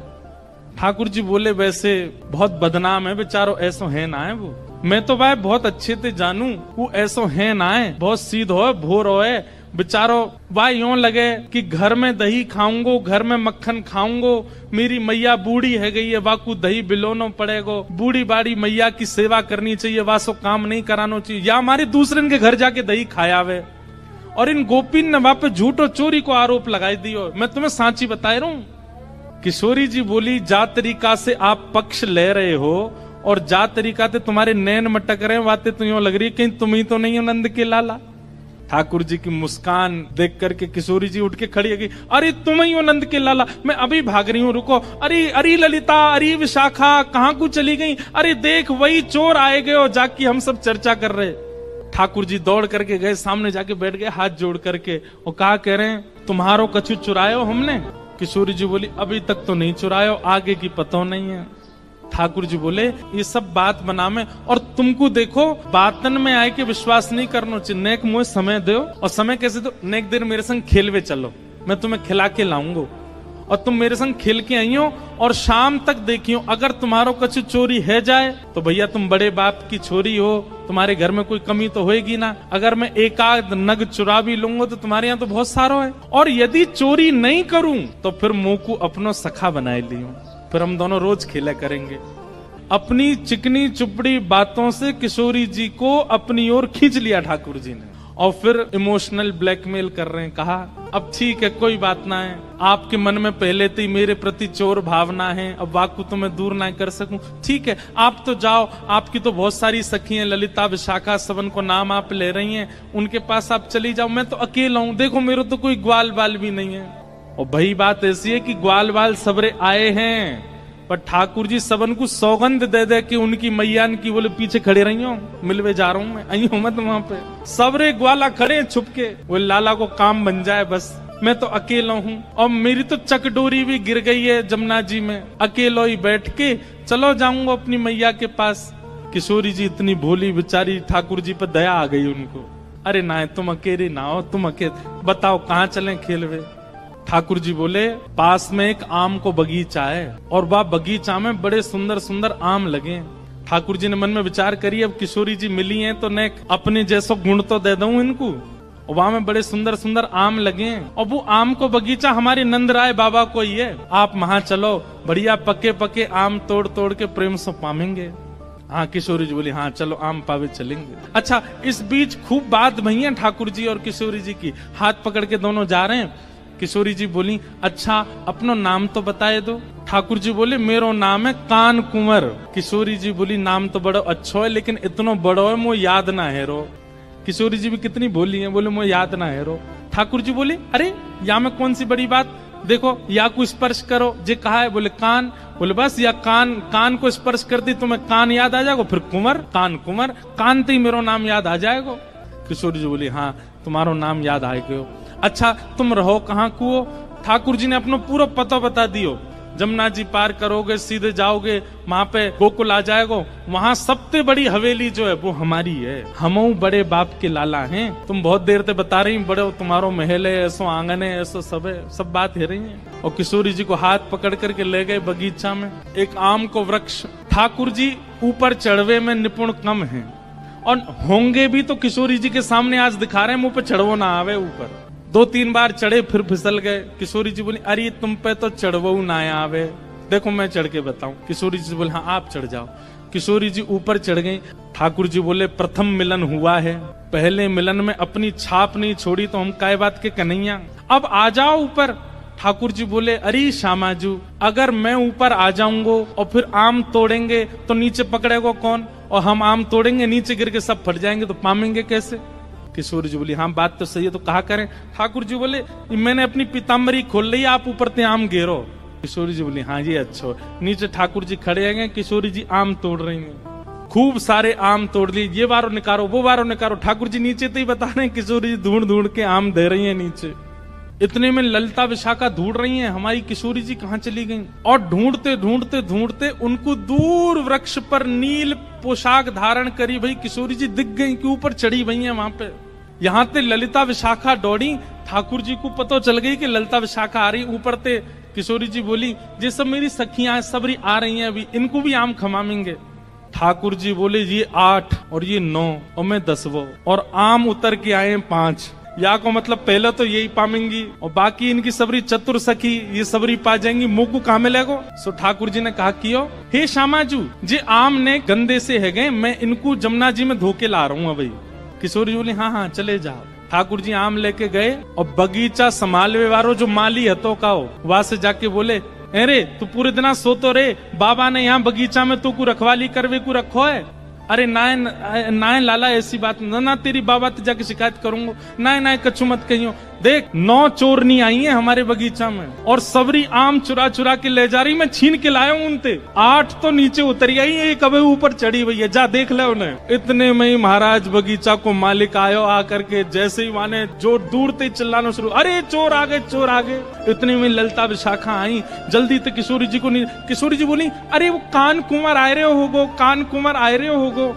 Speaker 1: ठाकुर जी बोले, वैसे बहुत बदनाम है बेचारो, ऐसो है ना है वो, मैं तो भाई बहुत अच्छे से जानू, वो ऐसो है ना है, बहुत सीध हो भोर हो बेचारो, भाई यूं लगे कि घर में दही खाऊंगो, घर में मक्खन खाऊंगो, मेरी मैया बूढ़ी है गई है, वाकू दही बिलोनो पड़ेगो, बूढ़ी बाड़ी मैया की सेवा करनी चाहिए, वासो काम नहीं करानो चाहिए, या हमारे दूसरे के घर जाके दही खायावे। और इन गोपीन ने वहां पे झूठ और चोरी को आरोप लगाई दियो, मैं तुम्हें सांची बता रहा हूं। किशोरी जी बोली, जा तरीका से आप पक्ष ले रहे हो और जा तरीका से तुम्हारे नैन मटक रहे हैं, बातें तो यूं लग रही है कहीं तुम ही तो नहीं हो नंद के लाला। ठाकुर जी की मुस्कान देख करके किशोरी जी उठ के खड़ी हो गई। अरे तुम ही हो नंद के लाला, मैं अभी भाग रही हूँ, रुको। अरे अरे ललिता, अरे विशाखा, कहाँ को चली गई? अरे देख वही चोर आए गए, और जाके हम सब चर्चा कर रहे। ठाकुर जी दौड़ करके गए, सामने जाके बैठ गए हाथ जोड़ करके, और कहा कह रहे हैं तुम्हारो कछु चुरायो हमने? किशोरी जी बोली अभी तक तो नहीं चुरायो, आगे की पता नहीं है। ठाकुर जी बोले ये सब बात बना में, और तुमको देखो बातन में आए के विश्वास नहीं करना चाहिए। नेक मुझे समय दो, और समय कैसे दो? नेक देर मेरे संग खेलवे चलो, मैं तुम्हें खिला के लाऊंगा, और तुम मेरे संग खेल के आई हो, और शाम तक देखियो अगर तुम्हारो कछु चोरी है जाए तो भैया तुम बड़े बाप की छोरी हो, तुम्हारे घर में कोई कमी तो होएगी ना। अगर मैं एक आध नग चुरा भी लूंगा तो तुम्हारे यहाँ तो बहुत सारो है, और यदि चोरी नहीं करूं तो फिर मुंह को अपनो सखा बनाए लियो, फिर हम दोनों रोज खेला करेंगे। अपनी चिकनी चुपड़ी बातों से किशोरी जी को अपनी ओर खींच लिया ठाकुर जी ने, और फिर इमोशनल ब्लैकमेल कर रहे हैं। कहा अब ठीक है कोई बात ना है, आपके मन में पहले से ही मेरे प्रति चोर भावना है, अब वाकु तो मैं दूर ना कर सकूं। ठीक है आप तो जाओ, आपकी तो बहुत सारी सखी हैं, ललिता विशाखा सबन को नाम आप ले रही हैं, उनके पास आप चली जाओ, मैं तो अकेला हूं, देखो मेरे तो कोई ग्वाल बाल भी नहीं है। और भाई बात ऐसी है कि ग्वाल बाल सबरे आए हैं, पर ठाकुर जी सबन को सौगंध दे दे कि उनकी मैयान की बोले पीछे खड़े रही हो, मिलवे जा रहा हूं मैं, आई हूं मत वहां पे। सबरे ग्वाला खड़े छुप के, वो लाला को काम बन जाए बस, मैं तो अकेला हूं, और मेरी तो चकडोरी भी गिर गई है जमुना जी में, अकेलो ही बैठ के चलो जाऊंगा अपनी मैया के पास। किशोरी जी इतनी भोली बेचारी, ठाकुर जी पर दया आ गई उनको। अरे ना तुम अकेले ना हो, तुम अकेले बताओ कहाँ चलें खेलवे? ठाकुर जी बोले पास में एक आम को बगीचा है, और वह बगीचा में बड़े सुंदर सुंदर आम लगे। ठाकुर जी ने मन में विचार करी अब किशोरी जी मिली हैं तो ने अपने जैसो गुण तो दे दूं इनको। वहां में बड़े सुंदर सुंदर आम लगे, और वो आम को बगीचा हमारे नंद राय बाबा को ही है, आप वहां चलो, बढ़िया पके पके आम तोड़ तोड़ के प्रेम से पामेंगे। हाँ किशोरी जी बोली हाँ चलो आम पावे चलेंगे। अच्छा इस बीच खूब बात भई है ठाकुर जी और किशोरी जी की, हाथ पकड़ के दोनों जा रहे हैं। किशोरी जी बोली अच्छा अपनो नाम तो बताए दो। ठाकुर जी बोले मेरो नाम है कान कुंवर। किशोरी जी बोली नाम तो बड़ो अच्छो है, लेकिन इतनो बड़ो है मुझे याद ना है रो। किशोरी जी भी कितनी बोली है, बोले मुझे याद ना है रो। ठाकुर जी बोले अरे या में कौन सी बड़ी बात, देखो या को स्पर्श करो, जे कहा है, बोले कान, बोले बस या कान को स्पर्श कर दी तो मैं कान याद आ जाएगा, फिर कुंवर, कान कुंवर, कान ते ही मेरो नाम याद आ जाएगा। किशोरी जी बोली हाँ तुम्हारो नाम याद आ गयो। अच्छा तुम रहो कहाँ को? ठाकुर जी ने अपना पूरा पता बता दियो, जमुना जी पार करोगे सीधे जाओगे वहां पे गोकुल आ जाएगा, वहां सबसे बड़ी हवेली जो है वो हमारी है, हम बड़े बाप के लाला हैं। तुम बहुत देर से बता रही बड़े तुम्हारो महल है, ऐसो आंगन है, ऐसो सब है, सब बात है रही है। और किशोरी जी को हाथ पकड़ करके ले गए बगीचा में, एक आम को वृक्ष। ठाकुर जी ऊपर चढ़वे में निपुण कम है, और होंगे भी तो किशोरी जी के सामने आज दिखा रहे हैं मुंह पे चढ़वो ना आवे। ऊपर 2-3 बार चढ़े फिर फिसल गए। किशोरी जी बोली अरे तुम पे तो चढ़वो ना आवे, देखो मैं चढ़ के बताऊं। किशोरी जी बोले हाँ आप चढ़ जाओ। किशोरी जी ऊपर चढ़ गई। ठाकुर जी बोले प्रथम मिलन हुआ है, पहले मिलन में अपनी छाप नहीं छोड़ी तो हम काय बात के कन्हैया, अब आ जाओ ऊपर। ठाकुर जी बोले अरे श्यामाजू अगर मैं ऊपर आ जाऊंगा और फिर आम तोड़ेंगे तो नीचे पकड़ेगा कौन, और हम आम तोड़ेंगे नीचे गिर के सब फट जाएंगे तो पामेंगे कैसे? किशोरी जी बोली हाँ बात तो सही है, तो कहा करें? ठाकुर जी बोले मैंने अपनी पीताम्बरी खोल ली, आप ऊपर ते आम घेरो। किशोरी जी बोली हाँ ये अच्छा। नीचे ठाकुर जी खड़े हैं, किशोरी जी आम तोड़ रही हैं, खूब सारे आम तोड़ लिए, ये बारो निकारो वो बारो निकारो। ठाकुर जी नीचे तो ही बता रहे हैं, किशोरी जी ढूंढ ढूंढ के आम दे रही है नीचे। इतने में ललिता विशाखा ढूंढ रही हैं हमारी किशोरी जी कहाँ चली गई, और ढूंढते ढूंढते ढूंढते उनको दूर वृक्ष पर नील पोशाक धारण करी भाई किशोरी जी दिख गई कि ऊपर चढ़ी हुई है वहां पे। यहाँ ते ललिता विशाखा दौड़ी, ठाकुर जी को पता चल गई कि ललिता विशाखा आ रही ऊपर ते। किशोरी जी बोली ये सब मेरी सखियां सबरी आ रही हैं, अभी इनको भी आम खमामेंगे। ठाकुर जी बोले ये 8 और ये 9 और मैं 10वां, और आम उतर के आए 5। या को मतलब पहले तो यही पामेंगी और बाकी इनकी सबरी चतुर सखी ये सबरी पा जाएंगी, मुंह को कहा मिलेगो। सो ठाकुर जी ने कहा कियो हे श्यामाजू जे आम ने गंदे से है गए, मैं इनको जमुना जी में धोके ला रहा हूँ अभी। किशोरी बोली हाँ हाँ चले जाओ। ठाकुर जी आम लेके गए, और बगीचा संभालवे वालो जो माली हतो का वहां से जाके बोले अरे तू पूरे दिन सो तो रे, बाबा ने यहाँ बगीचा में तू को रखवाली करवे को रखो है, अरे नाय लाला ऐसी बात ना तेरी बाबा ते जाके शिकायत करूंगा। नाय कछु मत कहियो। देख 9 चोरनी आई है हमारे बगीचा में और सबरी आम चुरा चुरा के ले जा रही, मैं छीन के लाया हूं उनते। 8 तो नीचे उतरी आई, एक अबे ऊपर चढ़ी हुई है, जा देख ले उन्हें। इतने में ही महाराज बगीचा को मालिक आयो आकर के जैसे ही माने जो दूर ते चिल्लाना शुरू, अरे चोर आ गए चोर आ गए। इतने में ललता विशाखा आई, जल्दी ते किशोरी जी को नहीं। किशोरी जी बोली अरे वो कान कुंवर आए रहे होगो, कान कुंवर आए रहे होगो।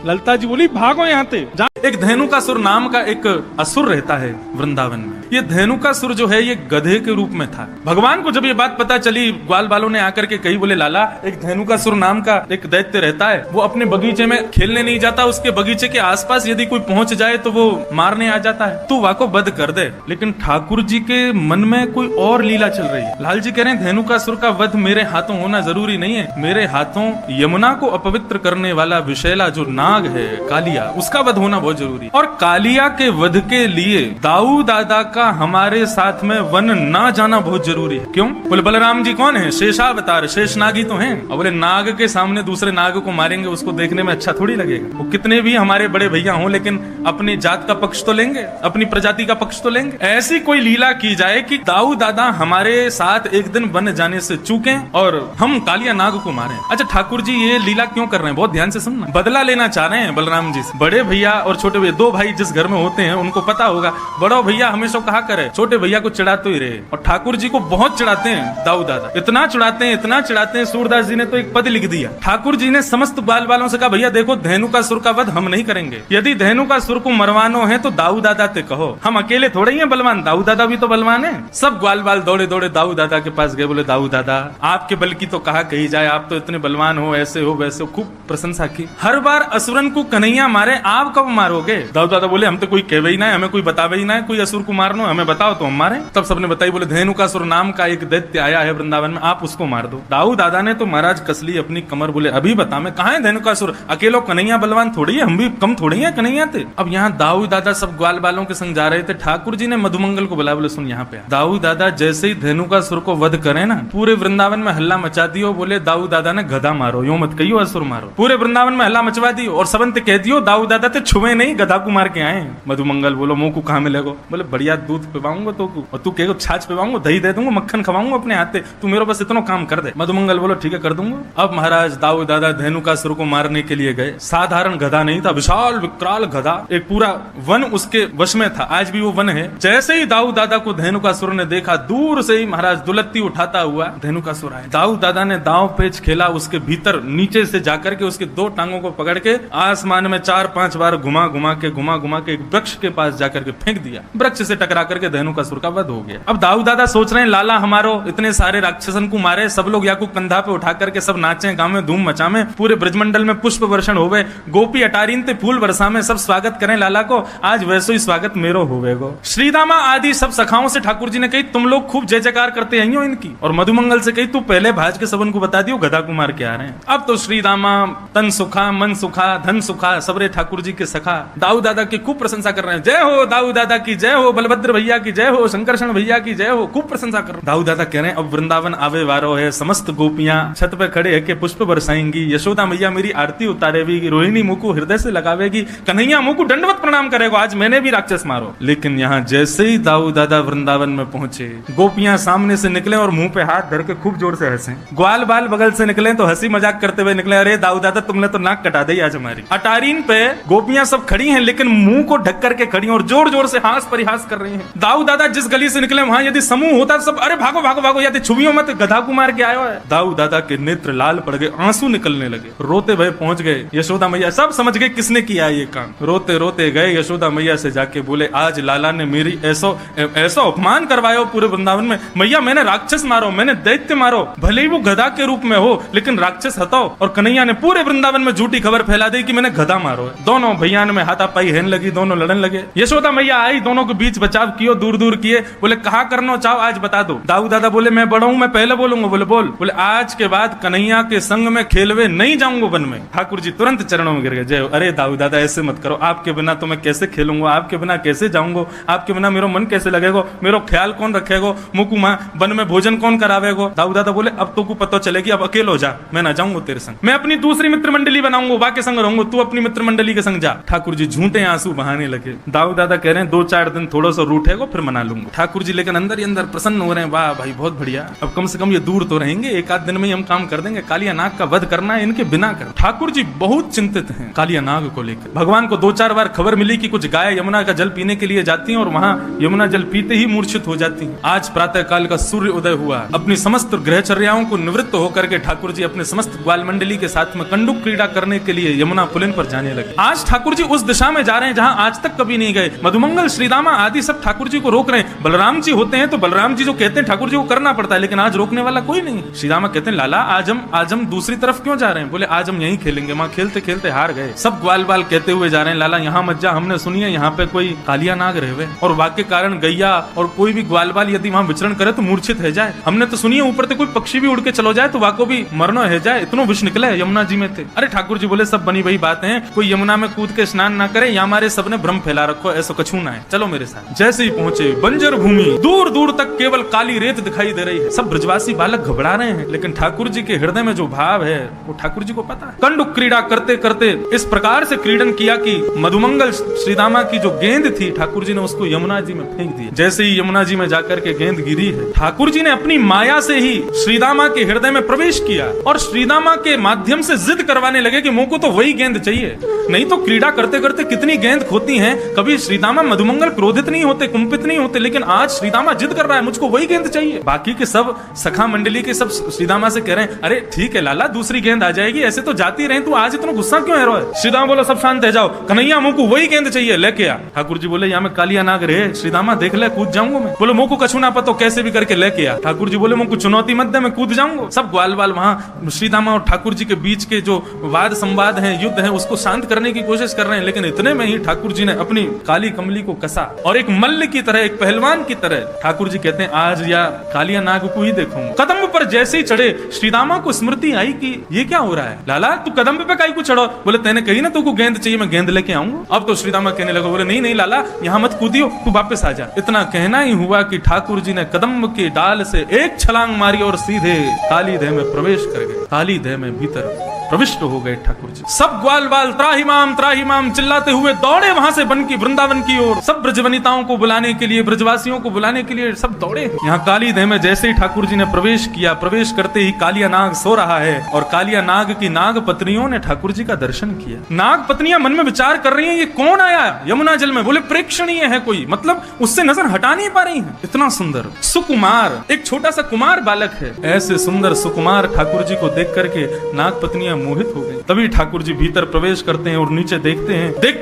Speaker 1: ललता जी बोली भागो यहाँ से। एक धेनुकासुर नाम का एक असुर रहता है वृंदावन में। ये धेनुकासुर जो है ये गधे के रूप में था। भगवान को जब ये बात पता चली, ग्वाल बालों ने आकर के कही, बोले लाला एक धेनुकासुर नाम का एक दैत्य रहता है, वो अपने बगीचे में खेलने नहीं जाता, उसके बगीचे के आसपास यदि कोई पहुंच जाए तो वो मारने आ जाता है, तू वाको बद कर दे। लेकिन ठाकुर जी के मन में कोई और लीला चल रही है। लाल जी कह रहे हैं धेनुकासुर का वध मेरे हाथों होना जरूरी नहीं है, मेरे हाथों यमुना को अपवित्र करने वाला विशैला जो नाग है कालिया, उसका वध होना बहुत जरूरी है। और कालिया के वध के लिए दाऊ दादा का हमारे साथ में वन ना जाना बहुत जरूरी है। क्यों? बोले बलराम जी कौन है? शेषावतार, शेष नागी तो हैं। और बोले नाग के सामने दूसरे नाग को मारेंगे, उसको देखने में अच्छा थोड़ी लगेगा। वो कितने भी हमारे बड़े भैया हों, लेकिन अपनी जात का पक्ष तो लेंगे, अपनी प्रजाति का पक्ष तो लेंगे। ऐसी कोई लीला की जाए कि दाऊ दादा हमारे साथ एक दिन वन जाने से चूके और हम कालिया नाग को मारे। अच्छा ठाकुर जी ये लीला क्यों कर रहे हैं? बहुत ध्यान से सुनना। बदला लेना चाह रहे हैं बलराम जी से। बड़े भैया और छोटे भैया, 2 भाई जिस घर में होते हैं उनको पता होगा, बड़ो भैया हमेशा कहा करे छोटे भैया को चिढ़ाते ही रहे। और ठाकुर जी को बहुत चिढ़ाते हैं दाऊ दादा, इतना चिढ़ाते हैं, इतना चिढ़ाते हैं। सूरदास जी ने तो एक पद लिख दिया। ठाकुर जी ने समस्त ग्वाल बालों से कहा भैया देखो धेनुकासुर का वध हम नहीं करेंगे, यदि धेनुकासुर को मरवानो है तो दाऊ दादा ते कहो, हम अकेले थोड़े ही हैं बलवान, दाऊ दादा भी तो बलवान है। सब ग्वाल बाल दौड़े दौड़े दाऊ दादा के पास गए, बोले दाऊ दादा आपके बल की तो कहा कही जाए, आप तो इतने बलवान हो, ऐसे हो वैसे हो, खूब प्रशंसा की। हर बार असुरन को कन्हैया मारे, आप कब मारोगे? दाऊ दादा बोले हम तो कोई कहवे ही ना है, हमें कोई बतावे ही ना है, कोई असुर को मारनो, हमें बताओ तो हम मारे। तब सबने बताई, बोले धेनुकासुर नाम का एक दैत्य आया है वृंदावन में, आप उसको मार दो। दाऊ दादा ने तो महाराज कसली अपनी कमर, बोले अभी बता मैं कहाँ है धेनुकासुर, अकेलो कन्हैया बलवान थोड़ी है, हम भी कम थोड़ी है कन्हैया थे। अब यहाँ दाऊ दादा सब ग्वाल बालों के संग जा रहे थे। ठाकुर जी ने मधुमंगल को बुलाया, बोले सुन यहाँ पे। दाऊ दादा जैसे ही धेनुकासुर को वध करे ना, पूरे वृंदावन में हल्ला मचा दियो, बोले दाऊ दादा ने गधा मारो, यूं मत कहियो असुर मारो। पूरे वृंदावन में हल्ला मचवा दियो और सबंत कह दियो दाऊ दादा ते छुए नहीं, गधा को मार के आए। मधुमंगल बोलो मुंह को कहाँ मिलेगो? बोले बढ़िया दूध पिवाऊंगा तो और तू कहेगा छाछ पिवाऊंगा, दही दे दूंगा, मक्खन खवाऊंगा अपने हाथ से, तू मेरे बस इतना काम कर दे। मधुमंगल बोलो ठीक है कर दूंगा। अब महाराज दाऊ दादा धेनुकासुर को मारने के लिए गए। साधारण गधा नहीं था, विशाल विकराल गधा, एक पूरा वन उसके वश में था, आज भी वो वन है। जैसे ही दाऊ दादा को धेनुकासुर ने देखा, दूर से ही महाराज दुलत्ती उठाता हुआ धेनुकासुर आया। दाऊ दादा ने दांव पेच खेला, उसके भीतर नीचे से जाकर के उसके 2 टांगों को पकड़ के आसमान में 4-5 बार घुमा घुमा के एक वृक्ष के पास जाकर के फेंक दिया। वृक्ष से टकरा करके धेनुकासुर का वध हो गया। अब दाऊ दादा सोच रहे हैं लाला हमारो इतने सारे राक्षसन को मारे, सब लोग या को कंधा पे उठा करके सब नाचे, गाँव में धूम मचावे, पूरे ब्रजमंडल में पुष्प वर्षण होवे, गोपी अटारीन ते फूल बरसा में सब स्वागत करें लाला को, आज वैसे ही स्वागत मेरो होवेगो। श्रीदामा आदि सब सखाओं से ठाकुर जी ने कही तुम लोग खूब जय जयकार करते हैं इनकी, और मधुमंगल से कही तू पहले भाज के सबन को बता दियो गधा कुमार के आ रहे हैं। अब तो श्रीदामा तन सुखा मन सुखा धन सुखा सबरे ठाकुर जी के सखा दाऊ दादा की खूब प्रशंसा कर रहे हैं। जय हो दाऊ दादा की जय हो, बलभद्र भैया की जय हो, शंकरषण भैया की जय हो, खूब प्रशंसा कर रहे हैं। दाऊ दादा कह रहे हैं अब वृंदावन आवे वारो है, समस्त गोपियां छत पे खड़े है के पुष्प बरसाएंगी, यशोदा मैया मेरी आरती उतारेगी, रोहिणी मुंह को हृदय से लगावेगी, कन्हैया मुंह को दंडवत प्रणाम करेगा, आज मैंने भी राक्षस मारो। लेकिन यहाँ जैसे ही दाऊ दादा वृंदावन में पहुंचे, गोपियां सामने से निकले और मुंह पे हाथ धर के खूब जोर से हंसे। ग्वाल बाल बगल से निकले तो हंसी मजाक करते हुए निकले, अरे दाऊ दादा तुमने तो नाक कटा दी आज हमारी। अटारीन पे गोपियां सब खड़ी हैं लेकिन मुंह को ढक करके खड़ी और जोर जोर से हास परिहास कर रही हैं। दाऊ दादा जिस गली से निकले वहां यदि समूह होता सब अरे भागो भागो भागो, यदि छुबियों मत गधा को मार के आयो है। दाऊ दादा के नेत्र लाल पड़ गए, आंसू निकलने लगे, रोते भय पहुंच गए यशोदा मैया, सब समझ गए किसने किया ये काम। रोते रोते गए यशोदा मैया से जाके बोले आज लाला ने मेरी ऐसा अपमान करवाया पूरे वृंदावन में, मैया मैंने राक्षस मारो, मैंने दैत्य मारो, भले ही वो गधा के रूप में हो लेकिन राक्षस हटाओ। और कन्हैया ने पूरे वृंदावन में झूठी खबर फैला दी कि मैंने गधा मारो है। दोनों भैया मैदान में हाथापाई हेन लगी, दोनों लड़न लगे। यशोदा मैया आई, दोनों के बीच बचाव कियो, दूर दूर किए। बोले कहा करना चाहो आज बता दो। दाऊ दादा बोले मैं बड़ा हूं, मैं पहले बोलूंगा। बोले बोल। बोले आज के बाद कन्हैया के संग में खेलवे नहीं जाऊंगा वन में। ठाकुर जी तुरंत चरणों में गिर गए। जय। अरे दाऊ दादा ऐसे मत करो, आपके बिना तो मैं कैसे खेलूंगा, आपके बिना कैसे जाऊंगा, आपके बिना मेरा मन कैसे लगेगा, मेरा ख्याल कौन रखेगा, मुकु मां वन में भोजन कौन करावेगा। दाऊ दादा बोले अब तो को पता चलेगी, अब अकेलो जा, मैं ना जाऊंगा तेरे संग, मैं अपनी दूसरी मित्र मंडली बनाऊंगा, वा के संग रहूंगा, तू अपनी मित्र मंडली के संग जा। ठाकुर जी झूठे आंसू बहाने लगे। दाऊ दादा कह रहे हैं 2-4 दिन थोड़ा सा रूठेगा फिर मना लूंगा। ठाकुर जी लेकिन अंदर ही अंदर प्रसन्न हो रहे हैं, वाह भाई बहुत बढ़िया, अब कम से कम ये दूर तो रहेंगे, 1 आध दिन में ही हम काम कर देंगे, कालिया नाग का वध करना है इनके बिना कर। ठाकुर जी बहुत चिंतित हैं कालिया नाग को लेकर। भगवान को 2-4 बार खबर मिली कि कुछ गाय यमुना का जल पीने के लिए जाती हैं और वहां यमुना जल पीते ही मूर्छित हो जाती हैं। आज प्रातः काल का सूर्य उदय हुआ, अपनी समस्त ग्रहचर्याओं को निवृत्त होकर के ठाकुर जी अपने समस्त ग्वाल मंडली के साथ में कंडुक क्रीड़ा करने के लिए यमुना पुलिन पर जाने लगे। आज ठाकुर जी उस दिशा में जा रहे हैं जहां आज तक कभी नहीं गए। मधुमंगल, श्रीदामा आदि सब ठाकुर जी को रोक रहे हैं। बलराम जी होते हैं तो बलराम जी जो कहते हैं ठाकुर जी को करना पड़ता है, लेकिन आज रोकने वाला कोई नहीं। श्रीदामा कहते हैं लाला आज हम दूसरी तरफ क्यों जा रहे हैं। बोले आज हम यहीं खेलेंगे, मां खेलते खेलते हार गए। सब ग्वाल बाल कहते हुए जा रहे हैं लाला यहाँ मत जा, हमने सुनी है यहाँ पे कोई कालिया नाग रहे और वाक्य कारण गैया और कोई भी ग्वाल बाल यदि वहां विचरण करे तो मूर्छित है जाए। हमने तो सुनी है ऊपर से कोई पक्षी भी उड़ के चलो जाए तो वाको भी मरना है जाए, इतनो विष निकले यमुना जी में थे। अरे ठाकुर जी बोले सब बनी वही बात है, कोई यमुना में कूद के स्नान ना करे, यहाँ हमारे सबने भ्रम फैला रखो, ऐसा कछू ना है, चलो मेरे साथ। जैसे ही पहुंचे बंजर भूमि, दूर दूर तक केवल काली रेत दिखाई दे रही है। सब ब्रजवासी बालक घबरा रहे हैं, लेकिन ठाकुर जी के हृदय में जो भाव है वो ठाकुर जी को पता है। कंडुक क्रीड़ा करते करते इस प्रकार से क्रीडन किया कि मधुमंगल श्रीदामा की जो गेंद थी ठाकुर जी ने उसको यमुना जी में फेंक दी। जैसे ही यमुना जी में जाकर के गेंद गिरी है, ठाकुर जी ने अपनी माया से ही श्रीदामा के हृदय में प्रवेश किया और श्रीदामा के माध्यम से जिद करवाने लगे कि मुझको तो वही गेंद चाहिए। नहीं तो क्रीड़ा करते करते कितनी गेंद खोती हैं, कभी श्रीदामा मधुमंगल क्रोधित नहीं होते, कुंपित नहीं होते, लेकिन आज श्रीदामा जिद कर रहा है मुझको वही गेंद चाहिए। बाकी के सब सखा मंडली के सब श्रीदामा से कह रहे हैं अरे ठीक है लाला दूसरी गेंद आ जाएगी, ऐसे तो जाती रहे, तू आज इतना गुस्सा क्यों है रो है। श्रीदामा बोला सब शांत है, जाओ कन्हैया मुझको वही गेंद चाहिए लेके आ। ठाकुर जी बोले यहाँ में कालिया नाग रहे, श्रीदामा देख ले कूद जाऊंगा मैं। बोले मुझको कछु ना पता कैसे भी करके लेके आ। ठाकुर जी बोले मुझको चुनौती मत दे, मैं कूद जाऊंगा। सब ग्वाल बाल वहां श्रीदामा और ठाकुर जी के बीच के जो वाद संवाद है, युद्ध है, उसको शांत करने की कोशिश कर रहे हैं, लेकिन इतने में ही ठाकुर जी ने अपनी काली कमली को कसा और एक मल्ल की तरह, एक पहलवान की तरह ठाकुर जी कहते हैं आज या कालिया नाग को ही देखूंगा। कदम पर जैसे ही चढ़े श्रीदामा को स्मृति आई कि ये क्या हो रहा है, लाला तू कदम पे काई को चढ़ो। बोले तेने कही ना तुमको गेंद चाहिए, मैं गेंद लेके आऊंगा। अब तो श्रीदामा कहने लगा, बोले नहीं नहीं लाला यहाँ मत कूदियो, तू वापस आ जा। इतना कहना ही हुआ कि ठाकुर जी ने कदम के डाल से एक छलांग मारी और सीधे काली देह में प्रवेश कर गए। काली देह में भीतर प्रविष्ट हो गए ठाकुर जी। सब ग्वाल बाल त्राहिमाम चिल्लाते हुए दौड़े वहां से बन की वृंदावन की ओर। सब ब्रजवनिताओं को बुलाने के लिए, ब्रजवासियों को बुलाने के लिए सब दौड़े। यहाँ काली देह में जैसे ही ठाकुर जी ने प्रवेश किया, प्रवेश करते ही कालिया नाग सो रहा है और कालिया नाग की नाग पत्नियों ने ठाकुर जी का दर्शन किया। नाग पत्नियां मन में विचार कर रही हैं ये कौन आया यमुना जल में। बोले प्रेक्षणीय है कोई, मतलब उससे नजर हटा नहीं पा रही है। इतना सुंदर सुकुमार, एक छोटा सा कुमार बालक है। ऐसे सुंदर सुकुमार ठाकुर जी को देख करके नाग पत्नियां मोहित हो गई। तभी ठाकुर जी भीतर प्रवेश करते हैं और नीचे देखते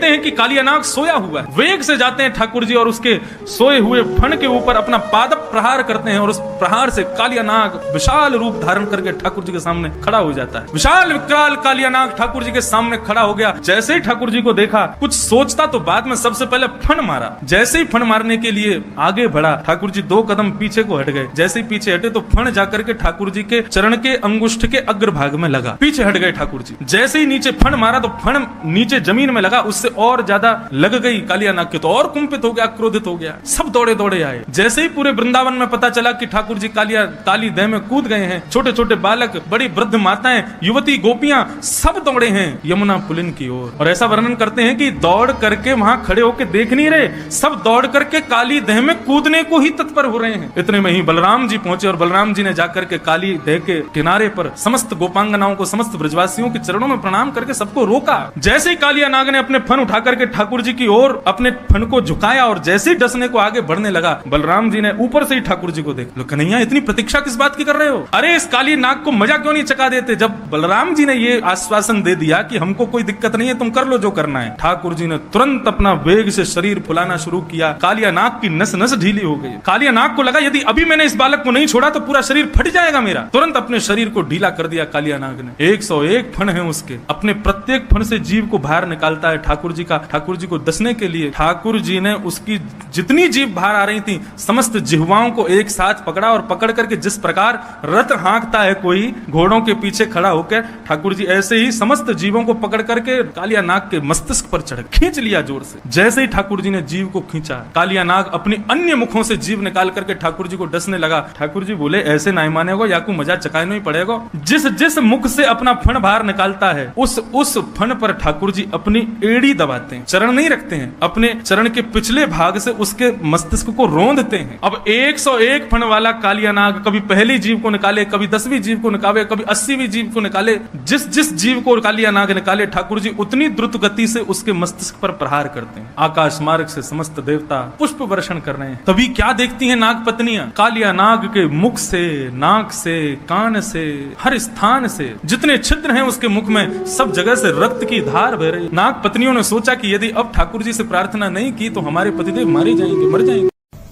Speaker 1: हैं कि कालिया नाग सोया हुआ है। वेग से जाते हैं ठाकुर जी और उसके सोए हुए फण के ऊपर अपना पादप प्रहार करते हैं और उस प्रहार से कालिया नाग विशाल रूप धारण करके ठाकुर जी के सामने खड़ा हो जाता है। विशाल विकराल कालिया नाग ठाकुर जी के सामने खड़ा हो गया। जैसे ही ठाकुर जी को देखा, कुछ सोचता तो बाद में सबसे पहले फण मारा। जैसे ही फण मारने के लिए आगे बढ़ा, ठाकुर जी 2 कदम पीछे को हट गए। जैसे ही पीछे हटे तो फण जाकर के ठाकुर जी के चरण के अंगुष्ठ के अग्रभाग में लगा। पीछे हट गए ठाकुर जी। जैसे ही नीचे फण मारा तो फण नीचे जमीन में लगा, उससे और ज्यादा लग गई कालिया नाग के, तो और कुंपित हो गया, क्रोधित हो गया। सब दौड़े दौड़े आए। जैसे ही पूरे वृंदावन में पता चला कि ठाकुर जी काली देह में कूद गए हैं, छोटे छोटे बालक, बड़ी वृद्ध माताएं, युवती, गोपियां सब दौड़े हैं यमुना पुलिन की ओर। और ऐसा वर्णन करते हैं कि दौड़ करके वहां खड़े होकर देख नहीं रहे, सब दौड़ करके काली देह में कूदने को ही तत्पर हो रहे हैं। इतने में ही बलराम जी पहुंचे और बलराम जी ने जाकर के काली देह के किनारे पर समस्त गोपांगनाओं को, समस्त ब्रजवासियों के चरणों में प्रणाम करके सबको रोका। जैसे ही कालिया नाग ने अपने फन उठा करके ठाकुर जी की ओर अपने फन को झुकाया और जैसे ही डसने को आगे बढ़ने लगा, बलराम जी ने ऊपर से ही ठाकुर जी को देख लो, कन्हैया इतनी प्रतीक्षा किस बात की कर रहे हो? अरे इस काली नाग को मजा क्यों नहीं चका देते? जब बलराम जी ने ये आश्वासन दे दिया कि हमको कोई दिक्कत नहीं है, तुम कर लो जो करना है, ठाकुर जी ने तुरंत अपना वेग से शरीर फुलाना शुरू किया। कालिया नाग की नस नस ढीली हो गई। कालिया नाग को लगा यदि अभी मैंने इस बालक को नहीं छोड़ा तो पूरा शरीर फट जाएगा मेरा। तुरंत अपने शरीर को ढीला कर दिया कालिया नाग ने। 100 101 फण हैं उसके, अपने प्रत्येक फण से जीव को बाहर निकालता है ठाकुर जी का। ठाकुर जी को डसने के लिए ठाकुर जी ने उसकी जितनी जीव बाहर आ रही थी समस्त जिह्वाओं को एक साथ पकड़ा, और पकड़ करके जिस प्रकार रथ हाँकता है कोई घोड़ों के पीछे खड़ा होकर, ठाकुर जी ऐसे ही समस्त जीवों को पकड़ करके कालिया नाग के मस्तिष्क पर चढ़ खींच लिया जोर से। जैसे ही ठाकुर जी ने जीव को खींचा, कालिया नाग अपनी अन्य मुखों से जीव निकाल करके ठाकुर जी को डसने लगा। ठाकुर जी बोले ऐसे नहीं मानेगो, या को मजा चकाने ही पड़ेगा। जिस जिस मुख से अपना फण बाहर निकालता है उस फण पर ठाकुर जी अपनी एड़ी दबाते हैं, चरण नहीं रखते हैं, अपने चरण के पिछले भाग से उसके मस्तिष्क को रोंदते हैं। अब 101 फण वाला कालिया नाग कभी पहली जीव को निकाले, कभी 10वीं जीव को निकाले, कभी 80वीं जीव को निकाले। जिस जिस जीव को कालिया नाग निकाले ठाकुर जी उतनी द्रुत गति से उसके मस्तिष्क पर प्रहार करते हैं। आकाश मार्ग से समस्त देवता पुष्प वर्षण कर रहे हैं। तभी क्या देखती हैं नाग पत्नियां? कालिया नाग के मुख से, नाक से, कान से, हर स्थान से जितने छिद्र हैं उसके मुख में सब जगह से रक्त की धार बह रही। नाग पत्नियों ने सोचा कि यदि अब ठाकुर जी से प्रार्थना नहीं की तो हमारे पतिदेव मारे जाएंगे, मर जाएंगे।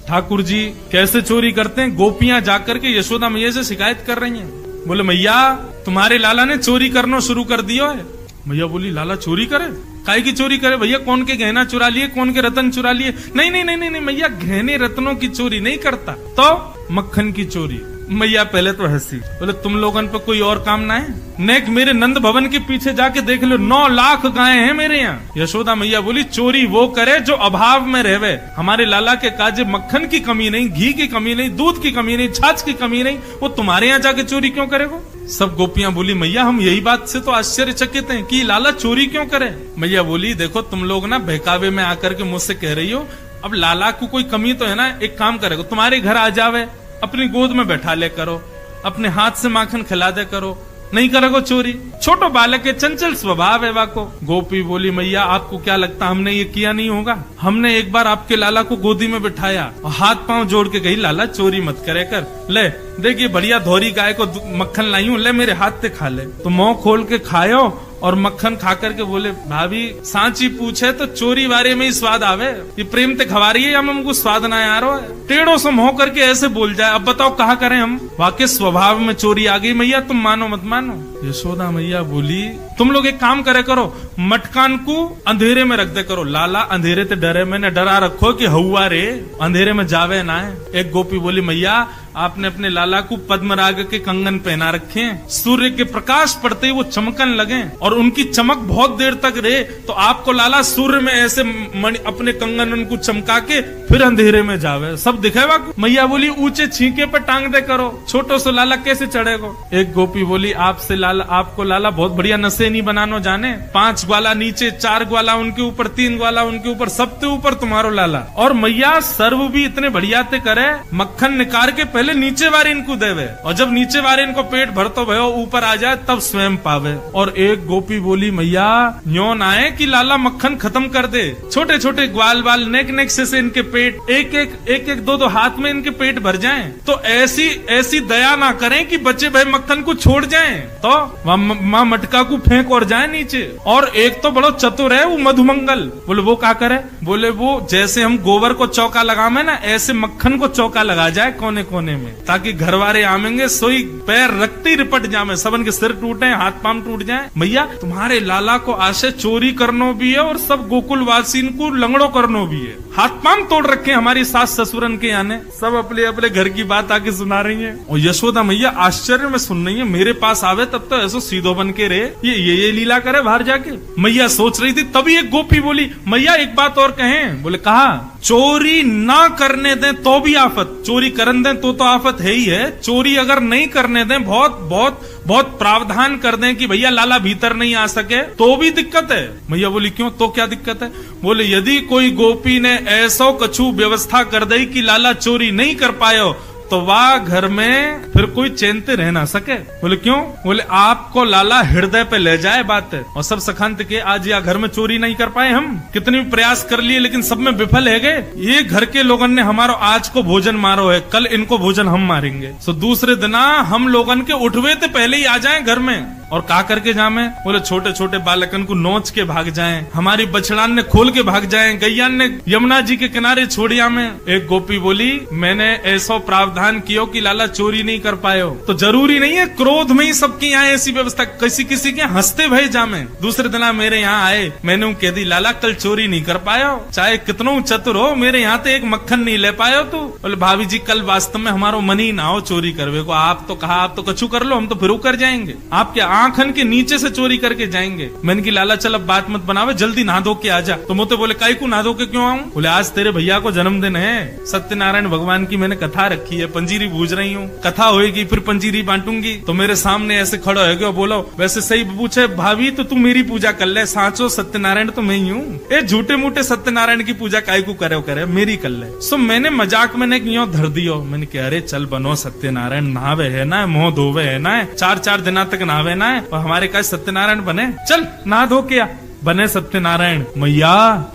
Speaker 1: ठाकुर जी कैसे चोरी करते हैं? गोपियां जाकर के यशोदा मैया से शिकायत कर रही हैं। बोले मैया तुम्हारे लाला ने चोरी करना शुरू कर दिया है। मैया बोली लाला चोरी करे? काहे की चोरी करे भैया? कौन के गहना चुरा लिए, कौन के रतन चुरा लिए? नहीं नहीं नहीं नहीं मैया, गहने रत्नों की चोरी नहीं करता, तो मक्खन की चोरी। मैया पहले तो हंसी, बोले तुम लोगन पे कोई और काम ना है? नेक मेरे नंद भवन के पीछे जाके देख लो, 9 लाख गायें हैं मेरे यहाँ। यशोदा मैया बोली चोरी वो करे जो अभाव में रहवे। हमारे लाला के काजे मक्खन की कमी नहीं, घी की कमी नहीं, दूध की कमी नहीं, छाछ की कमी नहीं, वो तुम्हारे यहाँ जाके चोरी क्यों करेगा? सब गोपियां बोली मैया हम यही बात से तो आश्चर्यचकित हैं कि लाला चोरी क्यों करे। मैया बोली देखो तुम लोग ना बहकावे में आकर के मुझसे कह रही हो, अब लाला को कोई कमी तो है ना, एक काम करेगा तुम्हारे घर आ जावे, अपनी गोद में बैठा ले करो, अपने हाथ से माखन खिला दे करो, नहीं करोगे चोरी। छोटो बालक के चंचल स्वभाव है वाको। गोपी बोली मैया आपको क्या लगता हमने ये किया नहीं होगा? हमने एक बार आपके लाला को गोदी में बिठाया और हाथ पांव जोड़ के गई लाला चोरी मत करे कर, ले देखिए बढ़िया धोरी गाय को मक्खन लाई हूँ, ले मेरे हाथ से खा ले। तो मुंह खोल के खायो और मक्खन खा करके बोले भाभी सांची पूछे तो चोरी वारे में ही स्वाद आवे, ये प्रेम ते खवा रही है या हमको स्वाद ना आ रहा है? टेढ़ों से मुंह करके ऐसे बोल जाए, अब बताओ कहा करें हम? वाकई स्वभाव में चोरी आ गई मैया, तुम मानो मत मानो। यशोदा मैया बोली तुम लोग एक काम करे करो, मटकान को अंधेरे में रख दे करो, लाला अंधेरे ते डरे, मैंने डरा रखो कि हवा रे अंधेरे में जावे ना है। एक गोपी बोली मैया आपने अपने लाला को पद्मराग के कंगन पहना रखे हैं, सूर्य के प्रकाश पड़ते ही वो चमकन लगे और उनकी चमक बहुत देर तक रहे, तो आपको लाला सूर्य में ऐसे अपने कंगन उनको चमका के फिर अंधेरे में जावे, सब दिखेगा। मैया बोली ऊंचे छींके पे टांग दे करो, छोटो से लाला कैसे चढ़ेगा? एक गोपी बोली आपसे लाला, आपको लाला बहुत बढ़िया नशे नहीं बनानो जाने, 5 ग्वाला नीचे, 4 ग्वाला उनके ऊपर, 3 ग्वाला उनके ऊपर, सबके ऊपर तुम्हारो लाला। और मैया सर्व भी इतने बढ़िया ते करे, मक्खन निकाल के पहले नीचे वारे इनको देवे, और जब नीचे वारे इनको पेट भरतो भयो ऊपर आ जाए तब स्वयं पावे। और एक गोपी बोली मैया न्यो ना आए कि लाला मक्खन खत्म कर दे, छोटे छोटे ग्वाल बाल नेक नेक से इनके पेट एक 2 हाथ में इनके पेट भर जाएं, तो ऐसी दया ना करें कि बच्चे भाई मक्खन को छोड़ जाएं, तो माँ मटका को फेंक और जाए नीचे। और एक तो बड़ो चतुर है वो मधुमंगल, बोले वो क्या करे? बोले वो जैसे हम गोबर को चौका लगावे ना, ऐसे मक्खन को चौका लगा जाए कोने कोने में, ताकि घर वाले आमेंगे सोई पैर रखते ही रिपट जामे, सबन के सिर टूटे, हाथ पांव टूट जाए। भैया तुम्हारे लाला को आशे चोरी करनो भी है और सब गोकुल वासी को लंगड़ो करनो भी है, हाथ पांव तोड़ रखे हमारी सास ससुरन के आने, सब अपने अपने घर की बात आके सुना रही है। और यशोदा मैया आश्चर्य में सुन रही है, मेरे पास आवे तब तो ऐसा सीधो बन के रहे, ये लीला करे बाहर जाके। मैया सोच रही थी, तभी एक गोपी बोली मैया एक बात और कहें। बोले कहा? चोरी ना करने दें तो भी आफत, चोरी करन दें तो आफत है ही है, चोरी अगर नहीं करने दें, बहुत बहुत बहुत प्रावधान कर दें कि भैया लाला भीतर नहीं आ सके तो भी दिक्कत है। मैया बोली क्यों, तो क्या दिक्कत है? बोले यदि कोई गोपी ने ऐसो कछु व्यवस्था कर दी कि लाला चोरी नहीं कर पायो तो वह घर में फिर कोई चैनते रह ना सके। बोले क्यों? बोले आपको लाला हृदय पे ले जाए बात है, और सब सखंत के आज या घर में चोरी नहीं कर पाए, हम कितने भी प्रयास कर लिए लेकिन सब में विफल है गए। ये घर के लोगन ने हमारो आज को भोजन मारो है, कल इनको भोजन हम मारेंगे, तो दूसरे दिन हम लोगन के उठवे तो पहले ही आ जाए घर में। और का करके जामे? बोले छोटे छोटे बालकन को नोच के भाग जाएं, हमारी बछड़ान ने खोल के भाग जाएं, गैयान ने यमुना जी के किनारे छोड़िया में। एक गोपी बोली मैंने ऐसा प्रावधान किया कि लाला चोरी नहीं कर पायो। तो जरूरी नहीं है क्रोध में ही सबकी यहाँ ऐसी व्यवस्था, किसी किसी के हंसते भय जामे। दूसरे दिन मेरे यहाँ आए, मैंने कह दी लाला कल चोरी नहीं कर पायो, चाहे कितनों चतुर हो मेरे यहाँ तो एक मक्खन नहीं ले पायो तू। बोले भाभी जी कल वास्तव में हमारो मन ही ना हो चोरी करवे को, आप तो कहा आप तो कछु कर लो, हम तो फिर कर जाएंगे, आपके आंखन के नीचे से चोरी करके जाएंगे। मैंने की लाला चल अब बात मत बनावे, जल्दी नहा धो के आजा। तो मोते बोले काई को नहा धो के क्यों आऊं? बोले आज तेरे भैया को जन्मदिन है, सत्यनारायण भगवान की मैंने कथा रखी है, पंजीरी बूझ रही हूँ, कथा होएगी फिर पंजीरी बांटूंगी। तो मेरे सामने ऐसे खड़ो है क्यों? बोलो वैसे सही पूछे भाभी तो तू मेरी पूजा कर ले, सांचो सत्यनारायण तो मैं ही हूँ, ये झूठे मूठे सत्यनारायण की पूजा काय को करे मेरी कर ले। सो मैंने मजाक में यूं धर दियो, मैंने कहा अरे चल बनो सत्यनारायण, नहावे है ना, मुंह धोवे है ना, 4-4 दिन तक नहावे ना, और हमारे का सत्यनारायण बने, चल नहा धो के आ। बने सत्यनारायण। मैया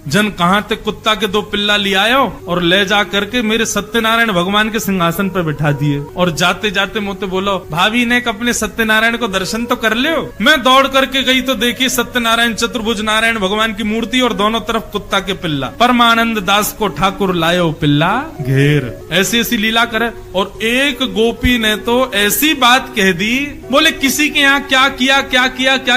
Speaker 1: जन कहाँ ते कुत्ता के 2 पिल्ला ले आयो और ले जा करके मेरे सत्यनारायण भगवान के सिंहासन पर बिठा दिए, और जाते जाते मुझे बोलो भाभी ने अपने सत्यनारायण को दर्शन तो कर लियो। मैं दौड़ करके गई तो देखी सत्यनारायण चतुर्भुज नारायण भगवान की मूर्ति और दोनों तरफ कुत्ता के पिल्ला। परमानंद दास को ठाकुर लायो पिल्ला घेर, ऐसी ऐसी लीला करे। और एक गोपी ने तो ऐसी बात कह दी, बोले किसी के यहाँ क्या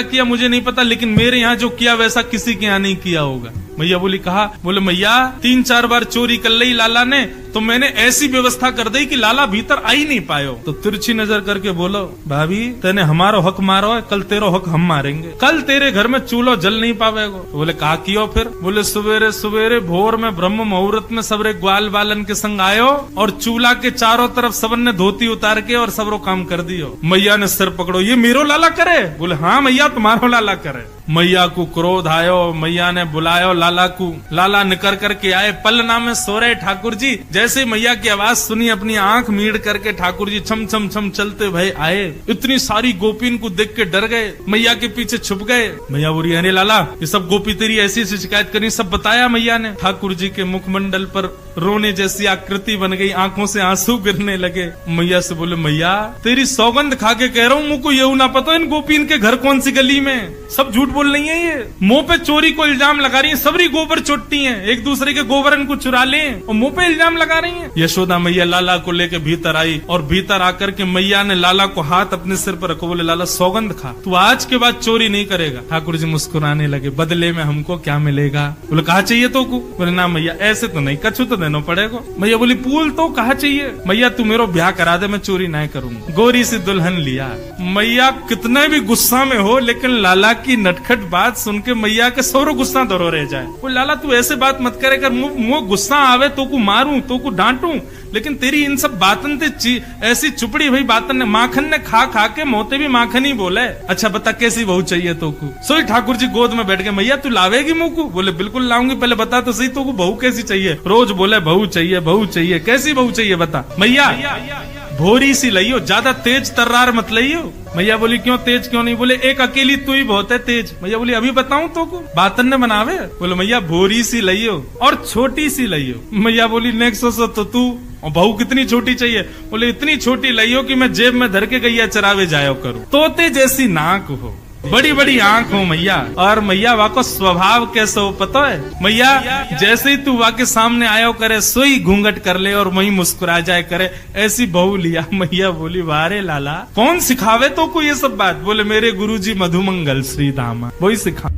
Speaker 1: किया मुझे नहीं पता, लेकिन मेरे यहाँ जो किया वैसा किसी के यहाँ नहीं किया होगा। मैया बोली कहा? बोले मैया 3-4 बार चोरी कर ली लाला ने, तो मैंने ऐसी व्यवस्था कर दी कि लाला भीतर आ ही नहीं पायो। तो तिरछी नजर करके बोलो भाभी तेने हमारो हक मारो है, कल तेरो हक हम मारेंगे, कल तेरे घर में चूल्हा जल नहीं पावेगो। बोले कहा कियो फिर? बोले सवेरे सवेरे भोर में ब्रह्म मुहूर्त में सबरे ग्वाल बालन के संग आयो और चूल्हा के चारों तरफ सबन ने धोती उतार के और सबरो काम कर दियो। मैया ने सिर पकड़ो, ये मेरो लाला करे? बोले हाँ मैया तुम्हारो लाला करे। मैया को क्रोध आयो, मैया ने बुलायो लाला को, लाला निकर करके आए, पलना में सो रहे ठाकुर जी। जैसे मैया की आवाज सुनी अपनी आंख मीड़ करके ठाकुर जी छम छम छम चलते भय आए। इतनी सारी गोपीन को देख के डर गए, मैया के पीछे छुप गए। मैया बोली अरे लाला ये सब गोपी तेरी ऐसी ऐसी शिकायत करनी, सब बताया मैया ने। ठाकुर जी के मुखमंडल पर रोने जैसी आकृति बन गई, आंखों से आंसू गिरने लगे। मैया से बोले मैया तेरी सौगंध खा के कह रहा हूँ, मुझको ये ना पता इन गोपीन के घर कौन सी गली में, सब झूठ बोल रही है, ये मुंह पे चोरी को इल्जाम लगा रही है, सबरी गोबर चोटती है, एक दूसरे के गोबरन को चुरा ले और मुंह पे इल्जाम लगा रही है। यशोदा मैया लाला को लेके भीतर आई और भीतर आकर के मैया ने लाला को हाथ अपने सिर पर रखो, बोले लाला सौगंध खा, तू आज के बाद चोरी नहीं करेगा। ठाकुर जी मुस्कुराने लगे, बदले में हमको क्या मिलेगा? बोले कहा चाहिए तो को? बोले ना मैया ऐसे तो नहीं, कछु तो देना पड़ेगा। मैया बोली पूल तो कहा चाहिए? मैया तू मेरो ब्याह करा दे, मैं चोरी नहीं करूंगा। गोरी सी दुल्हन लिया। मैया कितने भी गुस्सा में हो लेकिन लाला की नटखट बात सुन के मैया के सौरो गुस्सा दौरो रह जाए। वो लाला तू ऐसे बात मत करे कर, मुझे गुस्सा आवे तो को मारूं तो को डांटूं, लेकिन तेरी इन सब बातन ते ऐसी चुपड़ी भाई बातन ने माखन ने खा खा के मोते भी माखन ही बोले। अच्छा बता कैसी बहू चाहिए तो को? सोई ठाकुर जी गोद में बैठ गए, मैया तू लावेगी मुँह को? बोले बिल्कुल लाऊंगी, पहले बता तो सही तो को बहू कैसी चाहिए? रोज बोले बहू चाहिए बहू चाहिए, कैसी बहू चाहिए बता? मैया भोरी सी लइयो, ज्यादा तेज तर्रार मत लइयो। मैया बोली क्यों तेज क्यों नहीं? बोले एक अकेली तू ही बहुत है तेज। मैया बोली अभी बताऊं तो को? बातन ने बनावे? बोले मैया भोरी सी लइयो और छोटी सी लइयो। मैया बोली नेक्स्ट तो तू और बहू कितनी छोटी चाहिए? बोले इतनी छोटी लइयो कि मैं जेब में धर के गैया चरावे जायो करूं, तोते जैसी नाक हो, बड़ी बड़ी आंख हो मैया। और मैया वा को स्वभाव कैसे हो पता है? मैया जैसे ही तू वा के सामने आयो करे सोई घूंघट कर ले और वही मुस्कुरा जाए करे, ऐसी बहू लिया। मैया बोली वारे लाला कौन सिखावे तो को ये सब बात? बोले मेरे गुरुजी मधुमंगल श्री दामा वही सिखा।